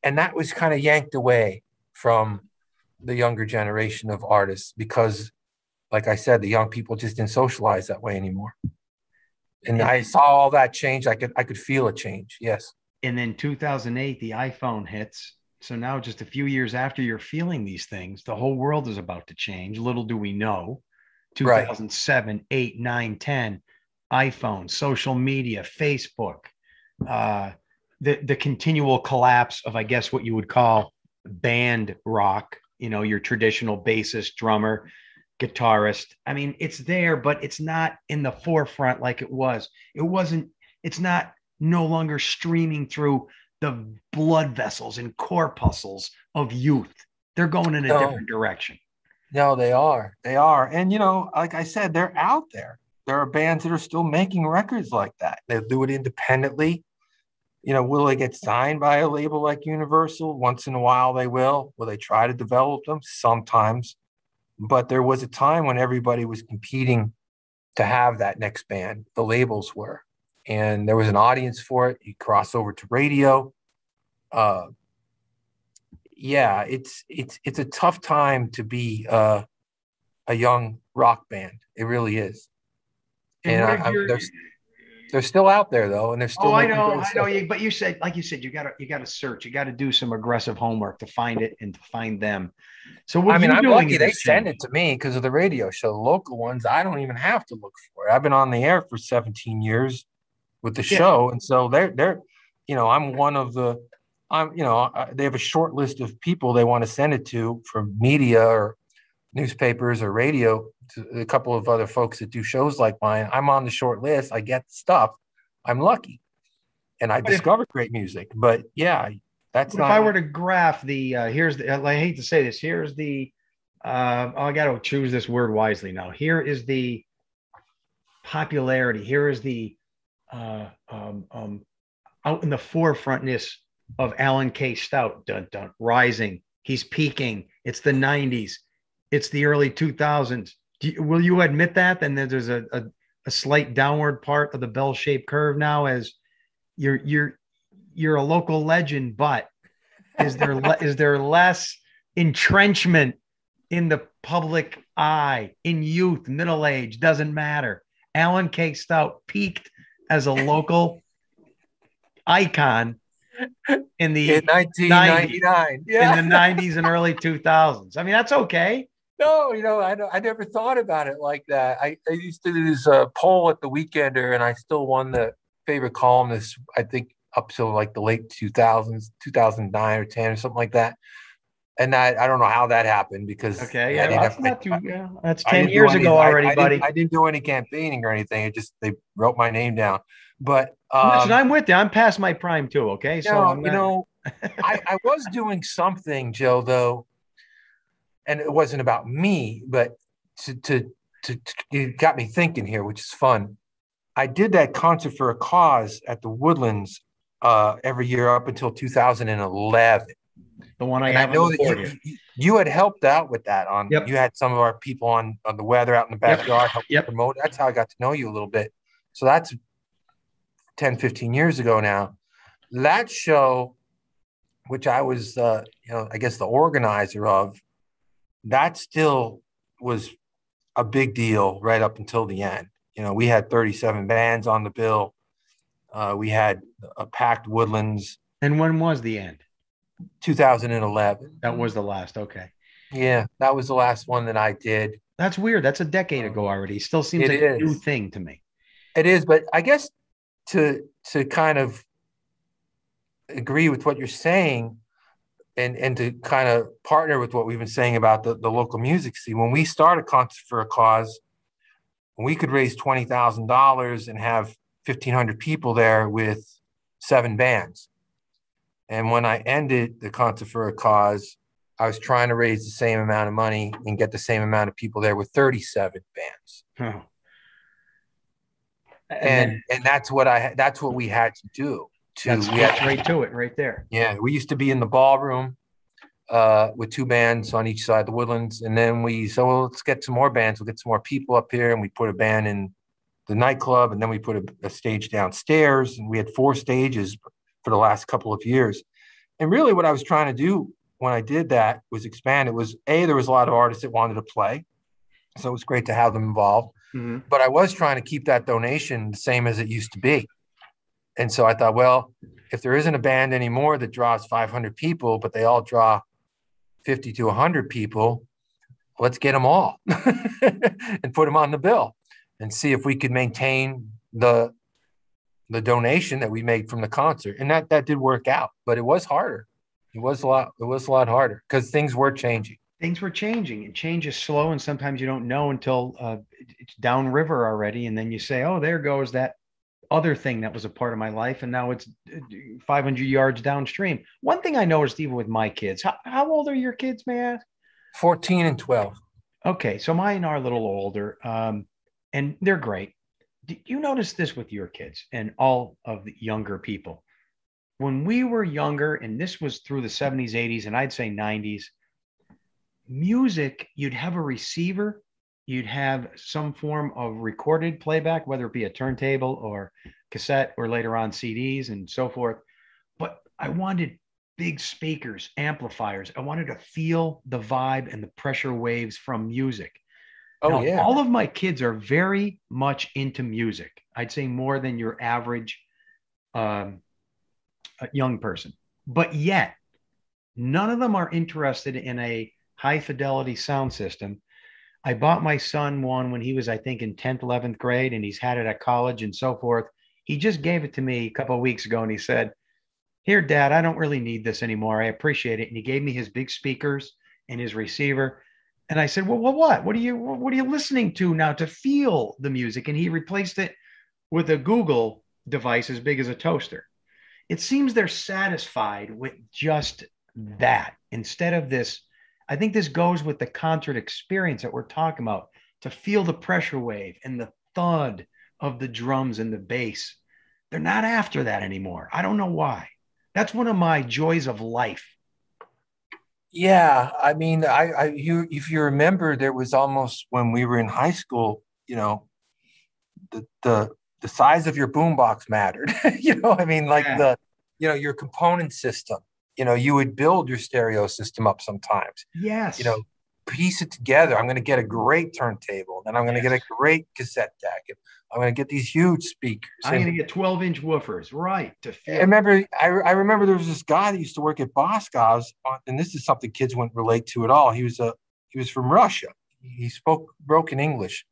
And that was kind of yanked away from the younger generation of artists because, like I said, the young people just didn't socialize that way anymore. And I saw all that change. I could feel a change. Yes. And then 2008, the iPhone hits. So now just a few years after you're feeling these things, the whole world is about to change. Little do we know. 2007, right. 8, 9, 10, iPhone, social media, Facebook, the continual collapse of, I guess, what you would call band rock, you know, your traditional bassist, drummer, guitarist. I mean, it's there, but it's not in the forefront like it was. It's not no longer streaming through the blood vessels and corpuscles of youth. They're going in a different direction. No, they are. They are. And, you know, like I said, they're out there. There are bands that are still making records like that. They do it independently. You know, will they get signed by a label like Universal? Once in a while they will. Will they try to develop them? Sometimes. But there was a time when everybody was competing to have that next band. The labels were. And there was an audience for it. You cross over to radio. Yeah, it's a tough time to be a young rock band. It really is. And they're still out there though, and they're still. Oh, I know. But you said, like you said, you gotta search. You got to do some aggressive homework to find it and to find them. So what I'm lucky they send it to me because of the radio show. The local ones, I don't even have to look for it. I've been on the air for 17 years with the show, and so they're, you know, I'm one of the. They have a short list of people they want to send it to from media or newspapers or radio, to a couple of other folks that do shows like mine. I'm on the short list. I get the stuff. I'm lucky. And I discovered great music. But yeah, that's not. If I were to graph the, here's the, I hate to say this, here's the, I got to choose this word wisely now. Here is the popularity. Here is the, out in the forefrontness of Alan K. Stout, rising. He's peaking. It's the 90s. It's the early 2000s. Will you admit that? And then there's a slight downward part of the bell-shaped curve now as you're a local legend, but is there less entrenchment in the public eye, in youth, middle age, doesn't matter. Alan K. Stout peaked as a local icon in 1999, in the 90s and early 2000s. I mean, that's okay. No, you know, I never thought about it like that. I used to do this poll at the Weekender, and I still won the favorite columnist, I think, up till like the late 2000s, 2009 or 10 or something like that. And I don't know how that happened because that's 10 years ago already, buddy. I didn't do any campaigning or anything. It just, they wrote my name down. But listen, I'm with you. I'm past my prime too. Okay, so you know, I was doing something, Joe, though, and it wasn't about me, but to it got me thinking here, which is fun. I did that concert for a cause at the Woodlands every year up until 2011. The one I know that you had helped out with that on. Yep. You had some of our people on the weather out in the backyard help promote. That's how I got to know you a little bit. So that's 10, 15 years ago now. That show, which I was, I guess the organizer of, that still was a big deal right up until the end. You know, we had 37 bands on the bill. We had a packed Woodlands. And when was the end? 2011. That was the last. Okay. Yeah, that was the last one that I did. That's weird. That's a decade ago already. Still seems like a new thing to me. It is, but I guess to kind of agree with what you're saying and to kind of partner with what we've been saying about the local music scene. When we started Concert for a Cause, we could raise $20,000 and have 1,500 people there with 7 bands. And when I ended the Concert for a Cause, I was trying to raise the same amount of money and get the same amount of people there with 37 bands. Oh. And that's what we had to do. to That's right to it right there. Yeah, we used to be in the ballroom with 2 bands on each side of the Woodlands, and then well, let's get some more bands. We'll get some more people up here, and we put a band in the nightclub, and then we put a stage downstairs, and we had 4 stages for the last couple of years. And really, what I was trying to do when I did that was expand. It was there was a lot of artists that wanted to play, so it was great to have them involved. Mm-hmm. But I was trying to keep that donation the same as it used to be. And so I thought, well, if there isn't a band anymore that draws 500 people, but they all draw 50 to 100 people, let's get them all and put them on the bill and see if we could maintain the donation that we made from the concert. And that did work out, but it was harder. It was a lot harder because things were changing. Things were changing, and change is slow. And sometimes you don't know until it's downriver already. And then you say, oh, there goes that other thing that was a part of my life, and now it's 500 yards downstream. One thing I noticed even with my kids, how old are your kids, may I ask? 14 and 12. Okay, so mine are a little older, and they're great. Did you notice this with your kids and all of the younger people? When we were younger, and this was through the 70s, 80s, and I'd say 90s, music, you'd have a receiver, you'd have some form of recorded playback, whether it be a turntable or cassette or later on CDs and so forth. But I wanted big speakers, amplifiers. I wanted to feel the vibe and the pressure waves from music. Oh, now, yeah. All of my kids are very much into music. I'd say more than your average young person. But yet, none of them are interested in a high fidelity sound system. I bought my son one when he was, I think, in 10th, 11th grade, and he's had it at college and so forth. He just gave it to me a couple of weeks ago, and he said, here, Dad, I don't really need this anymore. I appreciate it. And he gave me his big speakers and his receiver. And I said, well, what? What are you listening to now to feel the music? And he replaced it with a Google device as big as a toaster. It seems they're satisfied with just that instead of this. I think this goes with the concert experience that we're talking about, to feel the pressure wave and the thud of the drums and the bass. They're not after that anymore. I don't know why. That's one of my joys of life. Yeah, I mean, if you remember, there was almost when we were in high school, the size of your boombox mattered. I mean, like your component system. You would build your stereo system up sometimes. Yes. Piece it together. I'm going to get a great turntable, and I'm going to get a great cassette deck. And I'm going to get these huge speakers. I'm going to get 12-inch woofers, right? I remember there was this guy that used to work at Boscov's, and this is something kids wouldn't relate to at all. He was from Russia. He spoke broken English,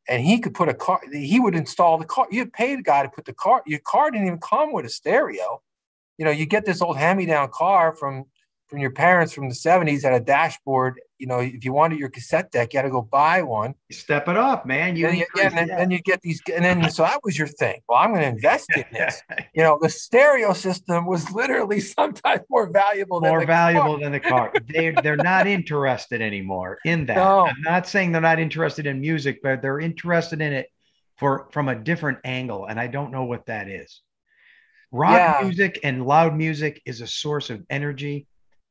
and he could put a car. He would install the car. You paid a guy to put the car. Your car didn't even come with a stereo. You get this old hand-me-down car from your parents from the 70s had a dashboard. If you wanted your cassette deck, you had to go buy one. You step it up, man. Then you get these, and then so that was your thing. Well, I'm going to invest in this. The stereo system was literally sometimes more valuable than the car. They're not interested anymore in that. No. I'm not saying they're not interested in music, but they're interested in it from a different angle, and I don't know what that is. Rock music and loud music is a source of energy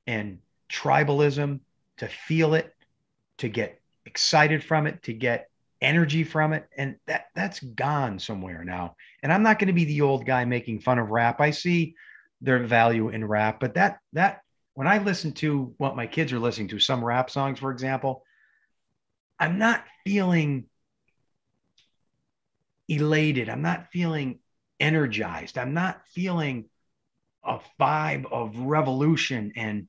and tribalism, to feel it, to get excited from it, to get energy from it. And that's gone somewhere now. And I'm not going to be the old guy making fun of rap. I see their value in rap, but that when I listen to what my kids are listening to, some rap songs, for example, I'm not feeling elated. I'm not feeling energized. I'm not feeling a vibe of revolution and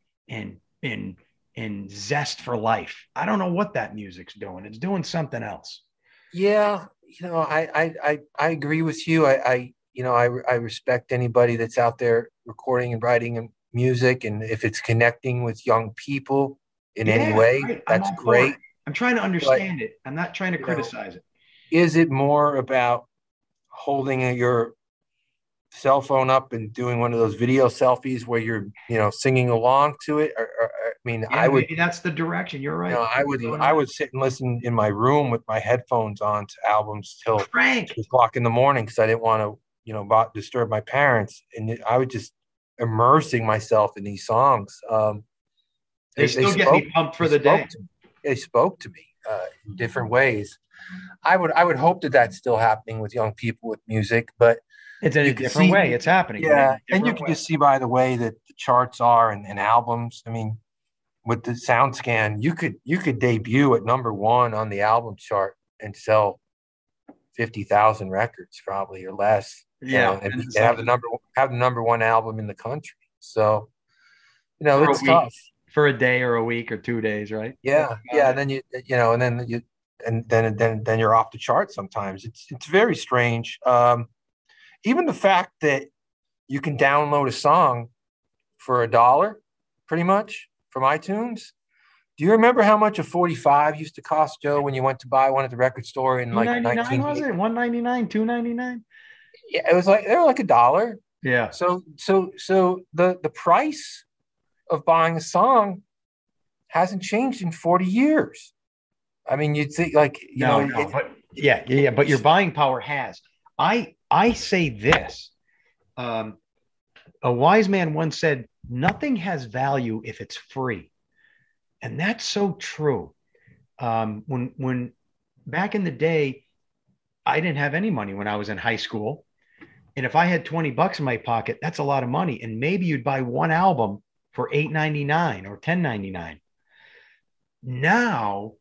zest for life. I don't know what that music's doing. It's doing something else. Yeah, I agree with you. I respect anybody that's out there recording and writing music, and if it's connecting with young people in any way, right. that's great. I'm trying to understand it. I'm not trying to criticize it. Is it more about holding your cell phone up and doing one of those video selfies where you're singing along to it, or I would, maybe that's the direction. You're right. I would sit and listen in my room with my headphones on to albums till 2 o'clock in the morning, because I didn't want to disturb my parents, and I was just immersing myself in these songs. They still get me pumped for the day. They spoke to me in different ways. I would hope that still happening with young people with music, but it's in a different way. It's happening. Yeah, and you can just see by the way that the charts are and albums. I mean, with the SoundScan, you could debut at #1 on the album chart and sell 50,000 records probably or less. Yeah, and have the #1 album in the country. So, it's tough for a day or a week or 2 days, right? Yeah, yeah. And then you're off the chart. Sometimes it's very strange. Even the fact that you can download a song for $1, pretty much, from iTunes. Do you remember how much a 45 used to cost, Joe, when you went to buy one at the record store in like 19? Was it $1.99, $2.99? Yeah, it was like they were like $1. Yeah. So the price of buying a song hasn't changed in 40 years. I mean, you'd think like but your buying power has. I say this. A wise man once said, "Nothing has value if it's free." And that's so true. When back in the day, I didn't have any money when I was in high school. And if I had $20 in my pocket, that's a lot of money. And maybe you'd buy one album for $8.99 or $10.99. Now,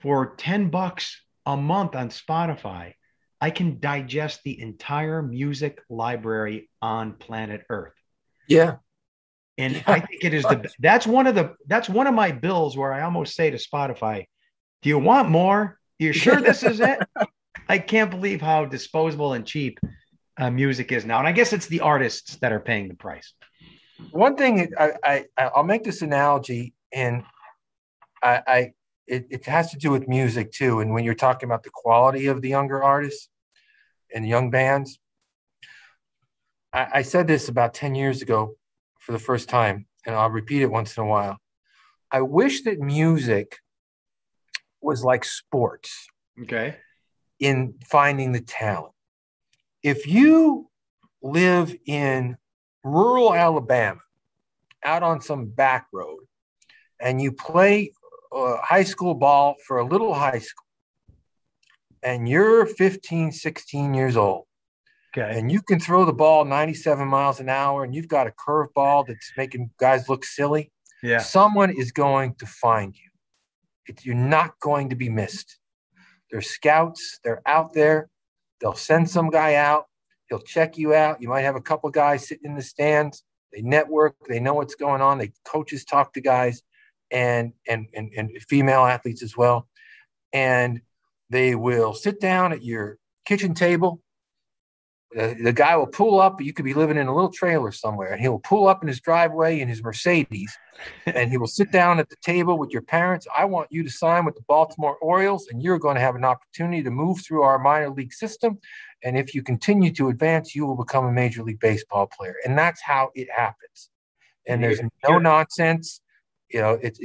for $10 a month on Spotify, I can digest the entire music library on planet Earth. Yeah. And I think it is that's one of my bills where I almost say to Spotify, "Do you want more? You sure this is it?" I can't believe how disposable and cheap music is now. And I guess it's the artists that are paying the price. One thing I'll make this analogy, and it has to do with music too. And when you're talking about the quality of the younger artists and young bands, I said this about 10 years ago for the first time, and I'll repeat it once in a while. I wish that music was like sports. Okay. In finding the talent. If you live in rural Alabama, out on some back road, and you play high school ball for a little high school, and you're 15, 16 years old, okay, and you can throw the ball 97 miles an hour, and you've got a curveball that's making guys look silly, someone is going to find you. You're not going to be missed. They're scouts. They're out there. They'll send some guy out. He'll check you out. You might have a couple guys sitting in the stands. They network. They know what's going on. Coaches talk to guys and female athletes as well. And they will sit down at your kitchen table. The guy will pull up. You could be living in a little trailer somewhere, and he will pull up in his driveway in his Mercedes, and he will sit down at the table with your parents. "I want you to sign with the Baltimore Orioles, and you're going to have an opportunity to move through our minor league system. And if you continue to advance, you will become a Major League Baseball player." And that's how it happens. And there's no nonsense. It's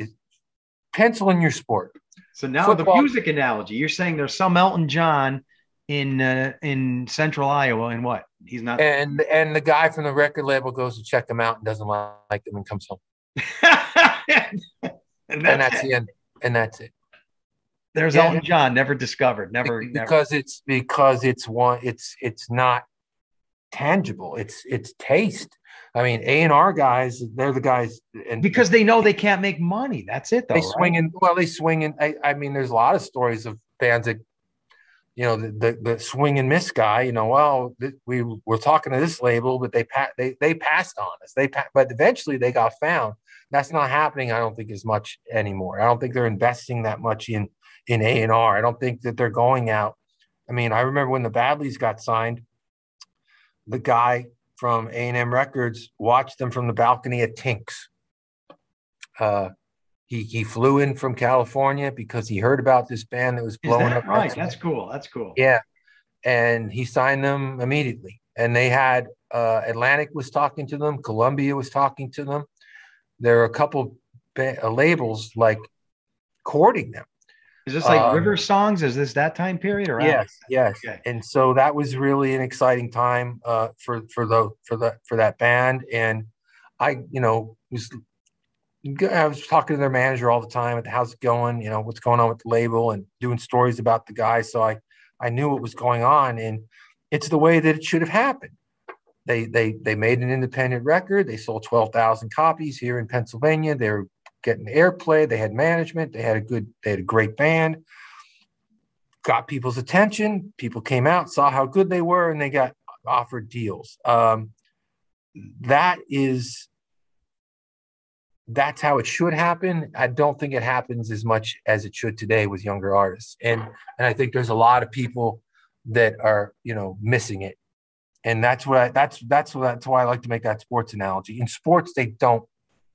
pencil in your sport. So now football, the music analogy, you're saying there's some Elton John in central Iowa, and what? He's not. And the guy from the record label goes to check him out and doesn't like them and comes home. and that's the end. And that's it. There's Elton John, never discovered, never because it's not tangible. It's taste. I mean, A&R guys, they're the guys, and because they know they can't make money. That's it, though. They swing in. I mean, there's a lot of stories of bands that, the swing and miss guy. We were talking to this label, but they passed on us. But eventually they got found. That's not happening, I don't think, as much anymore. I don't think they're investing that much in A&R. I don't think that they're going out. I mean, I remember when the Badleys got signed, the guy from A&M Records watched them from the balcony at Tink's. He flew in from California because he heard about this band that was blowing up. Right, that's cool. That's cool. Yeah, and he signed them immediately. And they had Atlantic was talking to them, Columbia was talking to them. There are a couple labels like courting them. Is this like River Songs? Is this that time period or after? Yes, yes. Okay. And so that was really an exciting time for that band. And I was talking to their manager all the time at how's it going, what's going on with the label, and doing stories about the guys. So I knew what was going on, and it's the way that it should have happened. They made an independent record. They sold 12,000 copies here in Pennsylvania. They were getting airplay. They had management. They had a great band. Got people's attention. People came out, saw how good they were, and they got offered deals. That's how it should happen. I don't think it happens as much as it should today with younger artists. And I think there's a lot of people that are, missing it. And that's why I like to make that sports analogy. In sports, they don't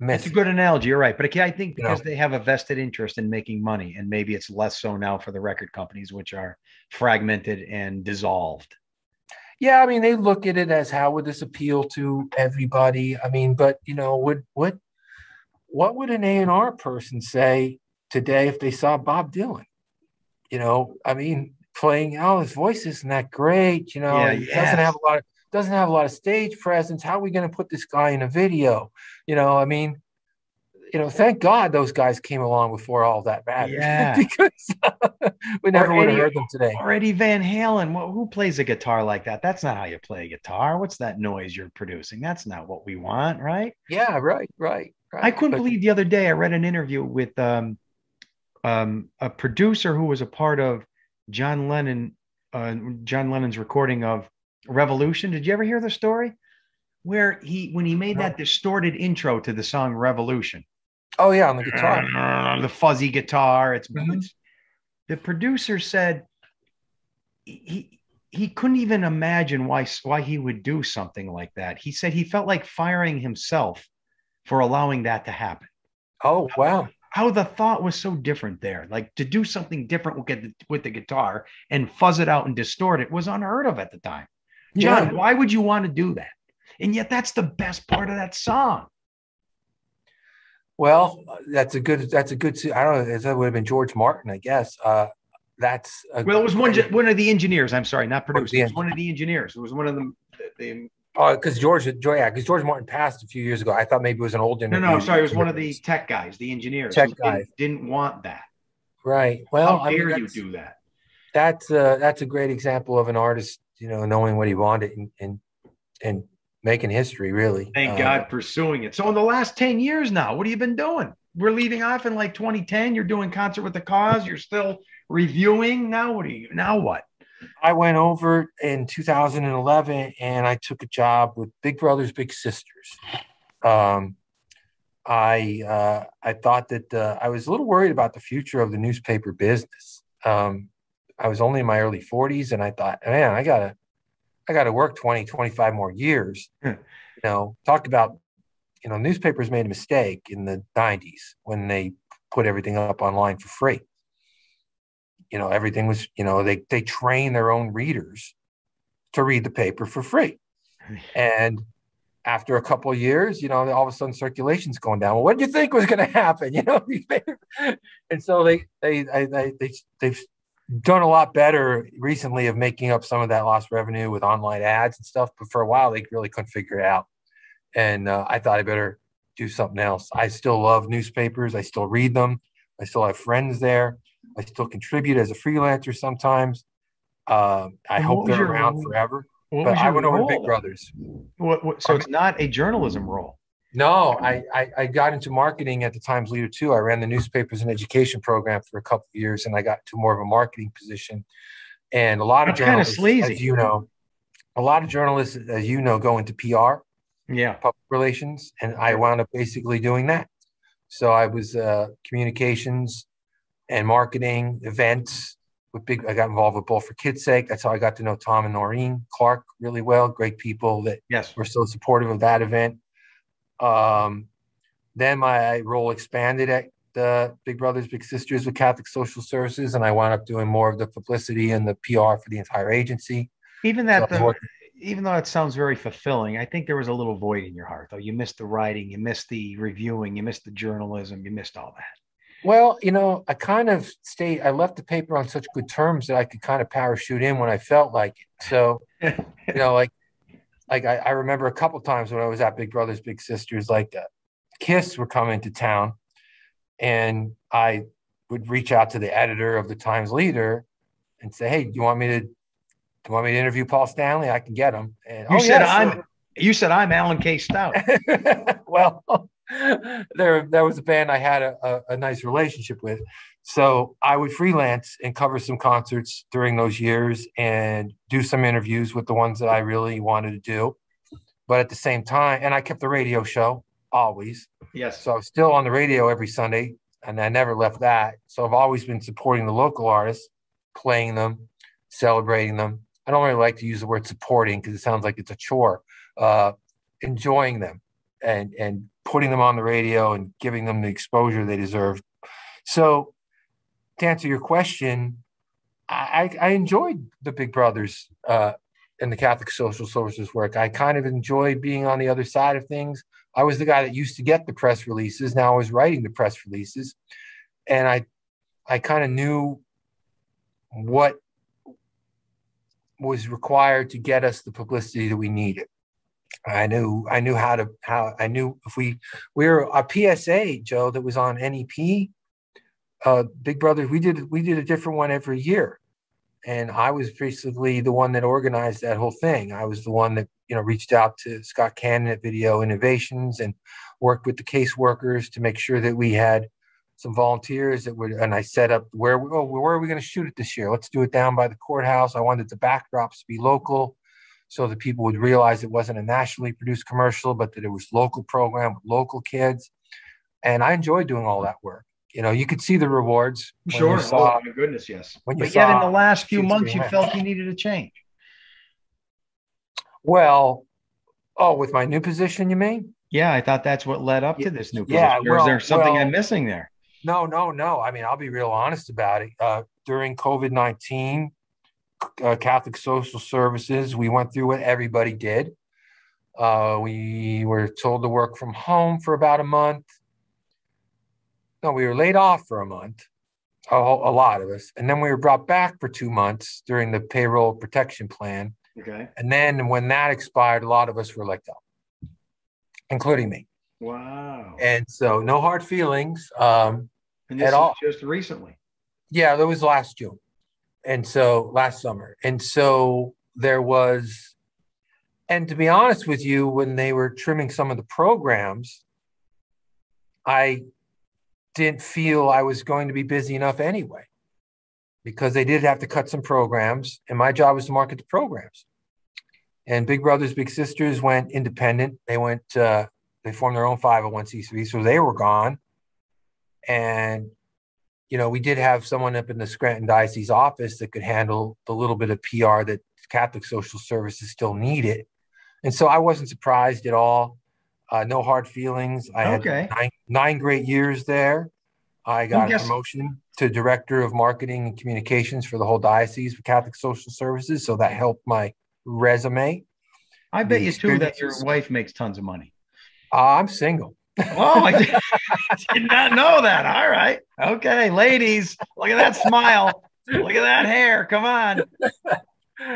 miss. It's a good analogy. You're right. But I think because they have a vested interest in making money, and maybe it's less so now for the record companies, which are fragmented and dissolved. Yeah, I mean, they look at it as, how would this appeal to everybody? I mean, but what would an A&R person say today if they saw Bob Dylan? I mean, playing, his voice isn't that great. He doesn't have a lot of stage presence. How are we going to put this guy in a video? I mean, thank God those guys came along before all that mattered. Yeah. Because we never would have heard them today. Or Eddie Van Halen. Who plays a guitar like that? That's not how you play a guitar. What's that noise you're producing? That's not what we want, right? Yeah, right. I couldn't believe the other day I read an interview with a producer who was a part of John Lennon's recording of Revolution. Did you ever hear the story? Where when he made that distorted intro to the song Revolution. Oh yeah, on the guitar. The fuzzy guitar. The producer said he couldn't even imagine why he would do something like that. He said he felt like firing himself for allowing that to happen. Oh, wow. How the thought was so different there. Like, to do something different with the guitar and fuzz it out and distort it was unheard of at the time. John, why would you want to do that? And yet that's the best part of that song. Well, that's a good, I don't know, that would have been George Martin, I guess. It was one of the engineers. I'm sorry, not producer. It was one of the engineers. It was one of them. Because George Martin passed a few years ago. I thought maybe it was an old interview. No, sorry. It was one of the tech guys, the engineers. Didn't want that. Right. Well, how dare you do that? That's a great example of an artist, knowing what he wanted and making history, really. Thank God pursuing it. So in the last 10 years now, what have you been doing? We're leaving off in like 2010. You're doing Concert with the Cause. You're still reviewing. Now what? I went over in 2011 and I took a job with Big Brothers Big Sisters. I thought that I was a little worried about the future of the newspaper business. I was only in my early 40s and I thought, man, I gotta work 20, 25 more years. Talk about, newspapers made a mistake in the 90s when they put everything up online for free. Everything was, they train their own readers to read the paper for free. And after a couple of years, all of a sudden circulation's going down. Well, what did you think was going to happen? And so they've done a lot better recently of making up some of that lost revenue with online ads and stuff. But for a while, they really couldn't figure it out. And I thought I better do something else. I still love newspapers. I still read them. I still have friends there. I still contribute as a freelancer sometimes. I hope they're around forever. But I went over to Big Brothers. So it's not a journalism role? No, I got into marketing at the Times Leader too. I ran the newspapers and education program for a couple of years, and I got to more of a marketing position. And a lot of journalists, as you know, go into PR, public relations, and I wound up basically doing that. So I was communications and marketing, events. I got involved with Bowl for Kids' Sake. That's how I got to know Tom and Noreen Clark really well. Great people that were so supportive of that event. Then my role expanded at the Big Brothers Big Sisters with Catholic Social Services, and I wound up doing more of the publicity and the PR for the entire agency. Even though it sounds very fulfilling, I think there was a little void in your heart, though. You missed the writing, you missed the reviewing, you missed the journalism, you missed all that. Well, I kind of I left the paper on such good terms that I could kind of parachute in when I felt like it. So, like I remember a couple times when I was at Big Brothers Big Sisters, like Kiss were coming to town, and I would reach out to the editor of the Times Leader and say, "Hey, do you want me to interview Paul Stanley? I can get him." And you said I'm Alan K. Stout. Well, there was a band I had a nice relationship with. So I would freelance and cover some concerts during those years and do some interviews with the ones that I really wanted to do. But at the same time, and I kept the radio show always. Yes. So I was still on the radio every Sunday, and I never left that. So I've always been supporting the local artists, playing them, celebrating them. I don't really like to use the word supporting because it sounds like it's a chore. Enjoying them and putting them on the radio and giving them the exposure they deserve. So to answer your question, I enjoyed the Big Brothers and the Catholic Social Services work. I kind of enjoyed being on the other side of things. I was the guy that used to get the press releases. Now I was writing the press releases. And I kind of knew what was required to get us the publicity that we needed. I knew if we were a PSA, Joe, that was on NEP, Big Brothers, we did a different one every year. And I was basically the one that organized that whole thing. I was the one that, reached out to Scott Cannon at Video Innovations and worked with the caseworkers to make sure that we had some volunteers and I set up where are we going to shoot it this year? Let's do it down by the courthouse. I wanted the backdrops to be local so that people would realize it wasn't a nationally produced commercial, but that it was local program with local kids. And I enjoyed doing all that work. You could see the rewards. Sure. Oh my goodness, yes. But yet in the last few months, you felt you needed a change. Well, with my new position, you mean? Yeah, I thought that's what led up to this new position. Yeah, or is there something I'm missing there? No. I mean, I'll be real honest about it. During COVID-19, Catholic Social Services, we went through what everybody did. We were told to work from home for about a month. No, we were laid off for a month, a lot of us. And then we were brought back for 2 months during the payroll protection plan. Okay. And then when that expired, a lot of us were let go, including me. Wow. And so no hard feelings and this is just recently. Yeah, that was last June. And so last summer. And so there was, and to be honest with you, when they were trimming some of the programs, I didn't feel I was going to be busy enough anyway, because they did have to cut some programs, and my job was to market the programs. And Big Brothers Big Sisters went independent. They formed their own 501c3, so they were gone. And we did have someone up in the Scranton Diocese office that could handle the little bit of PR that Catholic Social Services still needed. And so I wasn't surprised at all. No hard feelings. I had nine great years there. I got a promotion to Director of Marketing and Communications for the whole diocese for Catholic Social Services. So that helped my resume. I bet you too that your wife makes tons of money. I'm single. Oh, I did not know that. All right. Okay, ladies, look at that smile. Look at that hair. Come on.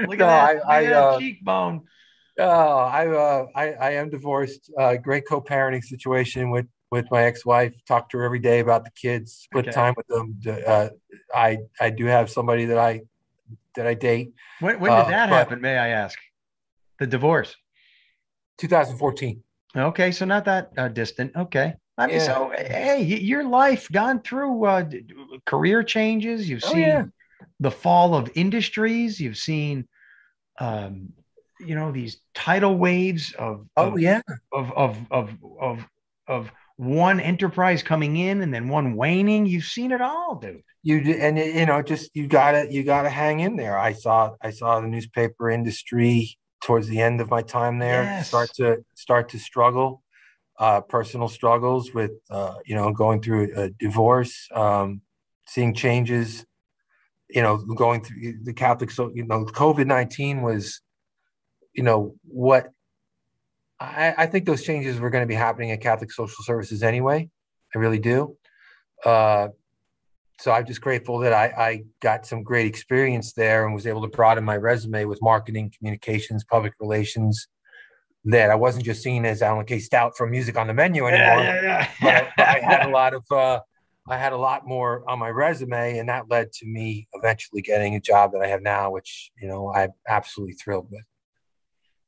Look at that cheekbone. I am divorced. Great co-parenting situation with my ex-wife. Talk to her every day about the kids. Split time with them. I do have somebody that I date. When did that happen? May I ask? The divorce. 2014. Okay, so not that distant. Okay. I mean, so hey, your life gone through career changes. You've seen the fall of industries. You've seen, these tidal waves of one enterprise coming in and then one waning. You've seen it all, dude. You gotta hang in there. I saw the newspaper industry towards the end of my time there start to struggle, personal struggles with going through a divorce, seeing changes, going through the Catholic. So COVID-19 was, what I think those changes were going to be happening at Catholic Social Services anyway. I really do. So I'm just grateful that I got some great experience there and was able to broaden my resume with marketing, communications, public relations, that I wasn't just seen as Alan K. Stout from Music on the Menu anymore. But I had a lot of I had a lot more on my resume, and that led to me eventually getting a job that I have now, which, you know, I'm absolutely thrilled with.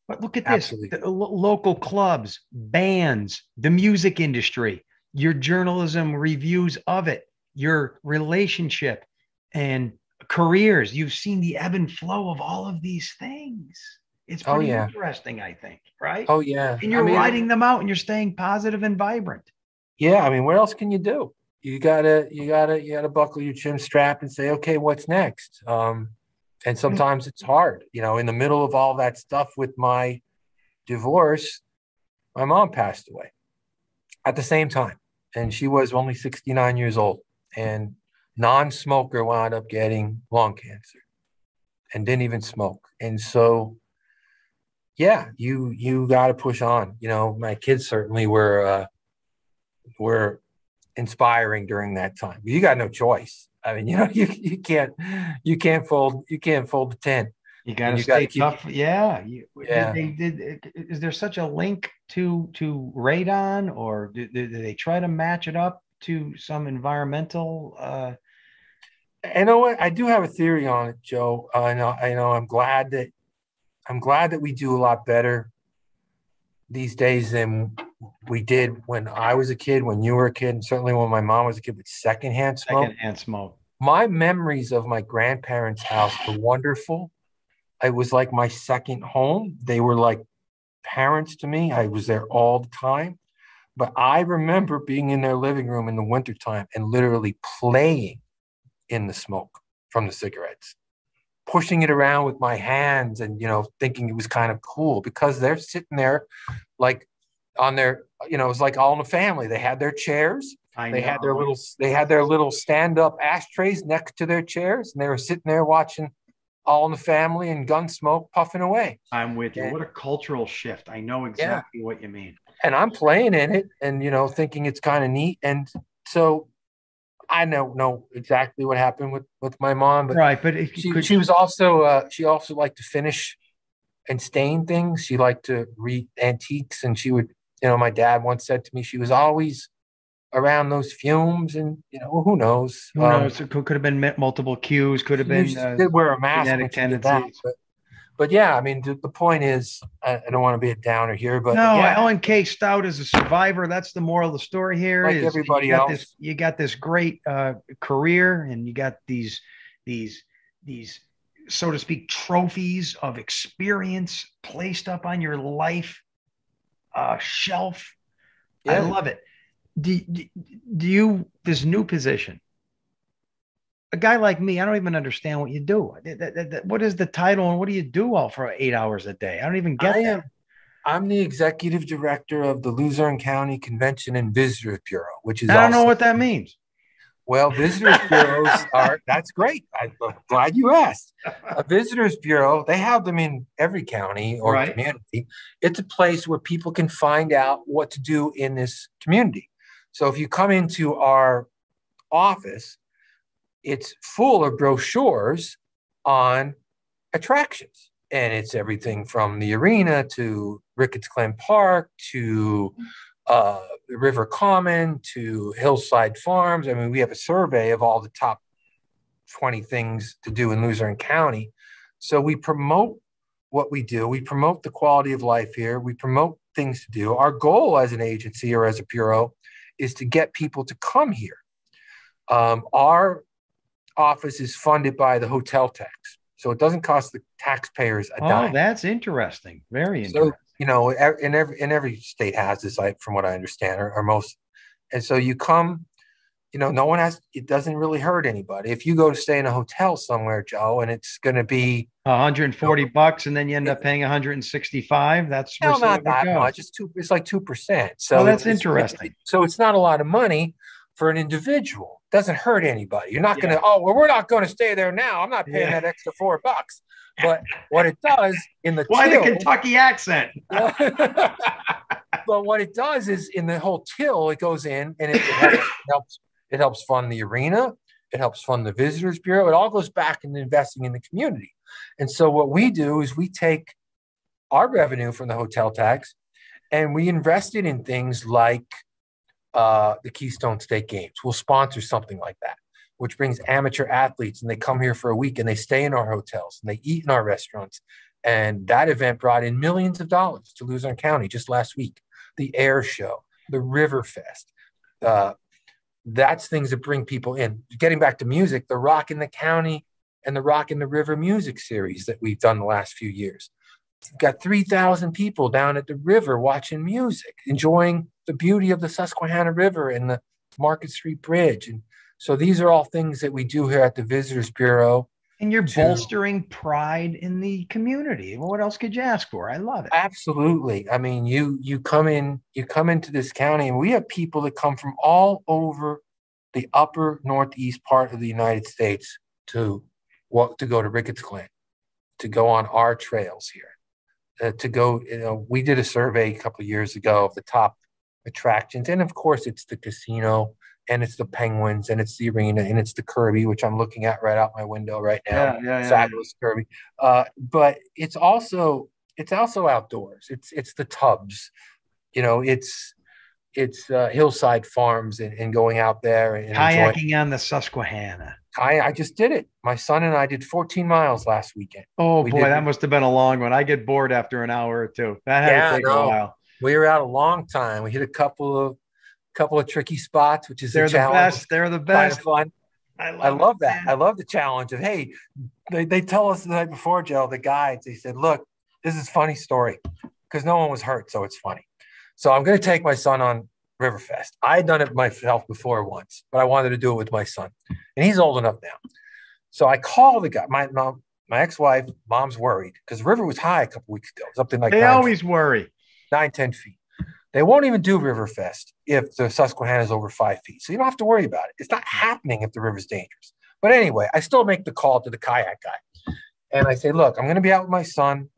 But look at Absolutely. this, the local clubs, bands, the music industry, your journalism reviews of it, your relationship and careers. You've seen the ebb and flow of all of these things. It's Oh pretty yeah. interesting, I think, right? Oh yeah. And you're riding them out and you're staying positive and vibrant. Yeah, I mean, what else can you do? You gotta buckle your chin strap and say, okay, what's next? And sometimes it's hard, you know, in the middle of all that stuff with my divorce, my mom passed away at the same time. And she was only 69 years old, and non-smoker, wound up getting lung cancer and didn't even smoke. And so, yeah, you got to push on. You know, my kids certainly were inspiring during that time. You got no choice. I mean, you know, you can't fold the tent. You got And to you got to stay keep. tough. Yeah. Yeah. Is there such a link to radon, or did they try to match it up to some environmental? You know what? I do have a theory on it, Joe. I know. I'm glad that we do a lot better these days than we did when I was a kid, when you were a kid, and certainly when my mom was a kid, with secondhand smoke. Secondhand smoke. My memories of my grandparents' house were wonderful. It was like my second home. They were like parents to me. I was there all the time. But I remember being in their living room in the wintertime and literally playing in the smoke from the cigarettes, pushing it around with my hands and, you know, thinking it was kind of cool because they're sitting there like on their, you know, it was like All in the Family. They had their chairs. They had their little stand-up ashtrays next to their chairs, and they were sitting there watching All in the Family and Gunsmoke, puffing away. I'm with you. What a cultural shift. I know exactly what you mean. And I'm playing in it and, you know, thinking it's kind of neat. And so I don't know exactly what happened with my mom, but right. But she was also she also liked to finish and stain things. She liked to read antiques, and she would, you know, my dad once said to me, she was always around those fumes, and, you know, who knows? Who knows? It could have been multiple cues. Could have been did wear a mask genetic tendencies. But yeah, I mean, the point is, I don't want to be a downer here, but no, yeah. Alan K. Stout is a survivor. That's the moral of the story here. Like everybody else, you got this great career, and you got these, so to speak, trophies of experience placed up on your life shelf. Yeah. I love it. Do you, this new position? A guy like me, I don't even understand what you do. What is the title and what do you do all for 8 hours a day? I don't even get that. I'm the executive director of the Luzerne County Convention and Visitors Bureau, which is I don't know what that means. Well, visitors bureaus that's great. I'm glad you asked. A visitors bureau, they have them in every county or community. It's a place where people can find out what to do in this community. So if you come into our office, it's full of brochures on attractions. And it's everything from the arena to Ricketts Glen Park to River Common to Hillside Farms. I mean, we have a survey of all the top 20 things to do in Luzerne County. So we promote what we do. We promote the quality of life here. We promote things to do. Our goal as an agency or as a bureau is to get people to come here. Our office is funded by the hotel tax, so it doesn't cost the taxpayers a dime. Oh, that's interesting. Very interesting. So, you know, in every state has this, from what I understand, or most. And so you come, you know, no one has. It doesn't really hurt anybody. If you go to stay in a hotel somewhere, Joe, and it's going to be $140, and then you end up paying 165. That's not that much. It's like 2%. So that's interesting. So it's not a lot of money for an individual. Doesn't hurt anybody. You're not going to, we're not going to stay there now. I'm not paying that extra $4. But what it does in the the Kentucky accent? But what it does is in the whole till, it goes in and it helps fund the arena. It helps fund the Visitors Bureau. It all goes back into investing in the community. And so what we do is we take our revenue from the hotel tax and we invest it in things like the Keystone State Games. We'll sponsor something like that, which brings amateur athletes, and they come here for a week and they stay in our hotels and they eat in our restaurants. And that event brought in millions of dollars to Luzerne County just last week. The Air Show, the River Fest, that's things that bring people in. Getting back to music, the Rock in the County and the Rock in the River music series that we've done the last few years. We've got 3,000 people down at the river watching music, enjoying the beauty of the Susquehanna River and the Market Street Bridge. And so these are all things that we do here at the Visitors Bureau. And you're bolstering pride in the community. Well, what else could you ask for? I love it. Absolutely. I mean, you come into this county, and we have people that come from all over the upper northeast part of the United States to go to Ricketts Glen, to go on our trails here, to go. We did a survey a couple of years ago of the top attractions, and of course, it's the casino, and it's the Penguins, and it's the arena, and it's the Kirby, which I'm looking at right out my window right now. Fabulous Kirby. But it's also outdoors. It's the tubs, it's hillside farms and going out there and kayaking on the Susquehanna. I just did it. My son and I did 14 miles last weekend. Oh boy, that must have been a long one. I get bored after an hour or two. That had to take a while. We were out a long time. We hit a couple of tricky spots, which is the challenge. They're the best. Kind of fun. I love that. Man. I love the challenge of, hey, they tell us the night before, Joe, the guides, they said, look, this is a funny story because no one was hurt, so it's funny. So I'm going to take my son on Riverfest. I had done it myself before once, but I wanted to do it with my son, and he's old enough now. So I call the guy. My ex-wife, mom's worried because the river was high a couple weeks ago. Something like they always worry. 9-10 feet. They won't even do Riverfest if the Susquehanna is over 5 feet. So you don't have to worry about it. It's not happening if the river's dangerous. But anyway, I still make the call to the kayak guy. And I say, look, I'm going to be out with my son.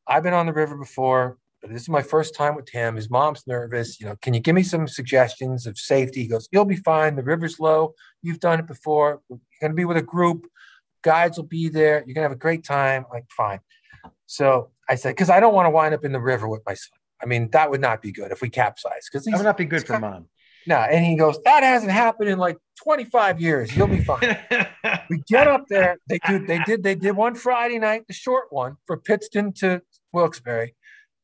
I've been on the river before, but this is my first time with him. His mom's nervous. Can you give me some suggestions of safety? He goes, you'll be fine. The river's low. You've done it before. You're going to be with a group. Guides will be there. You're going to have a great time. I'm like, fine. So I said, because I don't want to wind up in the river with my son. I mean, that would not be good if we capsize. That would not be good for mom. No, and he goes, that hasn't happened in like 25 years. You'll be fine. We get up there. They did one Friday night, the short one from Pittston to Wilkes-Barre.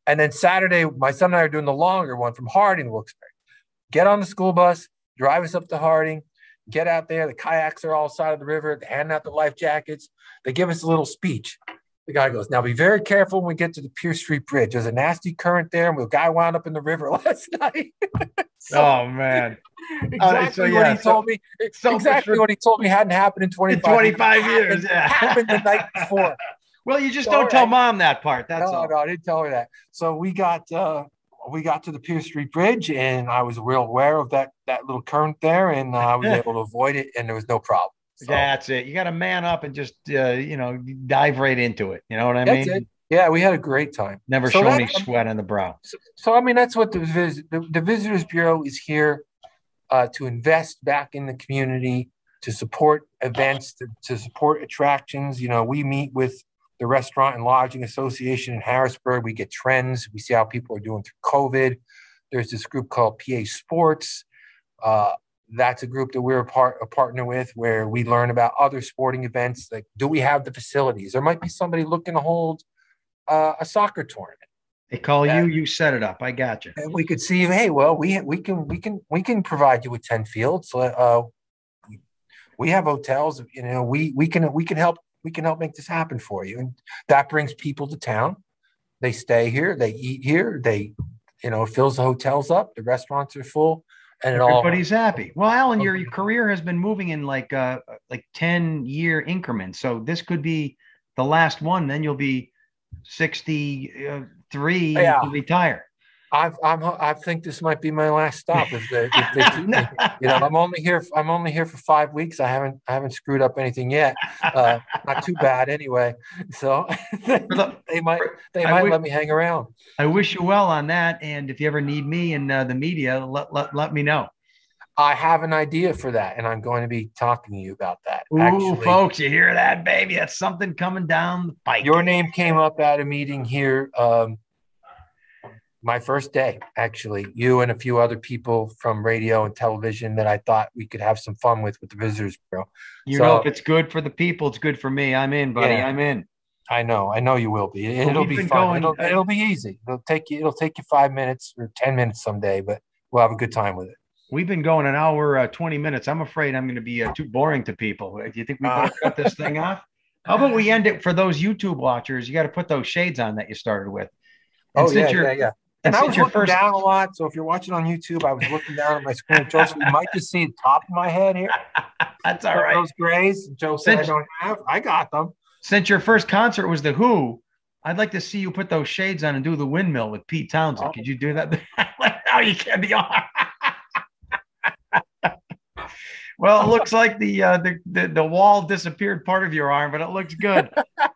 And then Saturday, my son and I are doing the longer one from Harding to Wilkes-Barre. Get on the school bus, drive us up to Harding, get out there. The kayaks are all side of the river. They hand out the life jackets. They give us a little speech. The guy goes, now be very careful when we get to the Pierce Street Bridge. There's a nasty current there, and the guy wound up in the river last night. Oh, man. Exactly what he told me. Exactly what he told me hadn't happened in 25 years. Yeah. Happened the night before. Well, you just don't tell mom that part. That's all. No, I didn't tell her that. So we got to the Pierce Street Bridge, and I was real aware of that little current there, and I was able to avoid it, and there was no problem. So, that's it. You got to man up and just, dive right into it. You know what I mean? It. Yeah, we had a great time. Never show any sweat on the brow. So I mean, that's what the Visitors Bureau is here to invest back in the community, to support events, to support attractions. We meet with the Restaurant and Lodging Association in Harrisburg. We get trends. We see how people are doing through COVID. There's this group called PA Sports. That's a group that we're a partner with, where we learn about other sporting events. Like, do we have the facilities? There might be somebody looking to hold a soccer tournament. They call you, you set it up. I got you. And we could see, hey, well, we can provide you with 10 fields. We have hotels. We can help make this happen for you, and that brings people to town. They stay here. They eat here. It fills the hotels up. The restaurants are full. And everybody's happy. Well, Alan, your career has been moving in like 10-year increments. So this could be the last one. Then you'll be 63 and retire. I think this might be my last stop if they keep me. I'm only here for 5 weeks. I haven't screwed up anything yet. Not too bad anyway. So they might let me hang around. I wish you well on that. And if you ever need me in the media, let me know. I have an idea for that, and I'm going to be talking to you about that. Ooh, Actually, folks, you hear that, baby? That's something coming down the pike. your name came up at a meeting here. My first day, actually, you and a few other people from radio and television that I thought we could have some fun with the Visitors Bureau. You know, if it's good for the people, it's good for me. I'm in, buddy. Yeah. I'm in. I know you will be. It'll be fun. It'll be easy. It'll take you 5 minutes or 10 minutes someday, but we'll have a good time with it. We've been going an hour, 20 minutes. I'm afraid I'm going to be too boring to people. Do you think we better cut this thing off? How about we end it for those YouTube watchers? You got to put those shades on that you started with. And yeah. And I was looking down a lot. So if you're watching on YouTube, I was looking down at my screen. Joseph, you might just see the top of my head here. That's all right. Those grays, Joe said I don't have. I got them. Since your first concert was The Who, I'd like to see you put those shades on and do the windmill with Pete Townsend. Could you do that? Now you can't be on. Well, it looks like the wall disappeared part of your arm, but it looks good.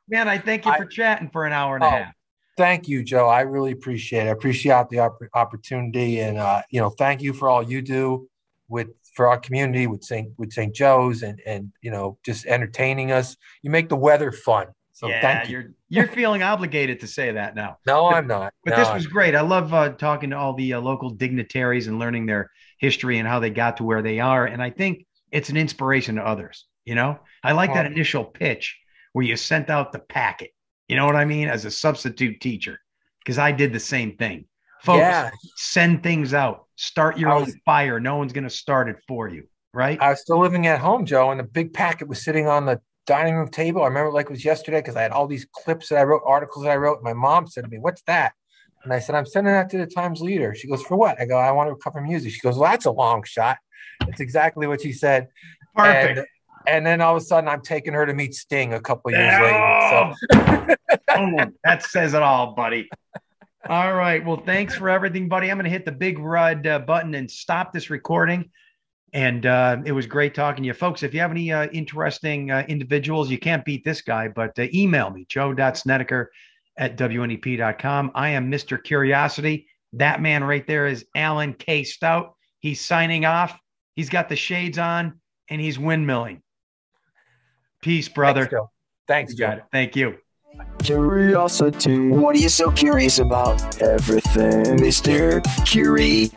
Man, I thank you for chatting for an hour and a half. Thank you, Joe. I really appreciate it. I appreciate the opportunity, and thank you for all you do for our community with St. Joe's and just entertaining us. You make the weather fun. So thank you. You're feeling obligated to say that now. No, I'm not. But this was great. I love talking to all the local dignitaries and learning their history and how they got to where they are. And I think it's an inspiration to others. I like that initial pitch where you sent out the packet. You know what I mean? As a substitute teacher, because I did the same thing. Folks, send things out. Start your own fire. No one's going to start it for you, right? I was still living at home, Joe, and the big packet was sitting on the dining room table. I remember like it was yesterday because I had all these clips that I wrote, articles that I wrote. My mom said to me, "What's that?" And I said, "I'm sending that to the Times Leader." She goes, "For what?" I go, "I want to recover music." She goes, "Well, that's a long shot." That's exactly what she said. Perfect. And then all of a sudden, I'm taking her to meet Sting a couple of years later. So. That says it all, buddy. All right. Well, thanks for everything, buddy. I'm going to hit the big red button and stop this recording. And it was great talking to you. Folks, if you have any interesting individuals, you can't beat this guy, but email me, joe.snedeker@wnep.com. I am Mr. Curiosity. That man right there is Alan K. Stout. He's signing off. He's got the shades on, and he's windmilling. Peace, brother. Thanks, Joe. Thank you. Curiosity. What are you so curious about? Everything, Mr. Curiosity.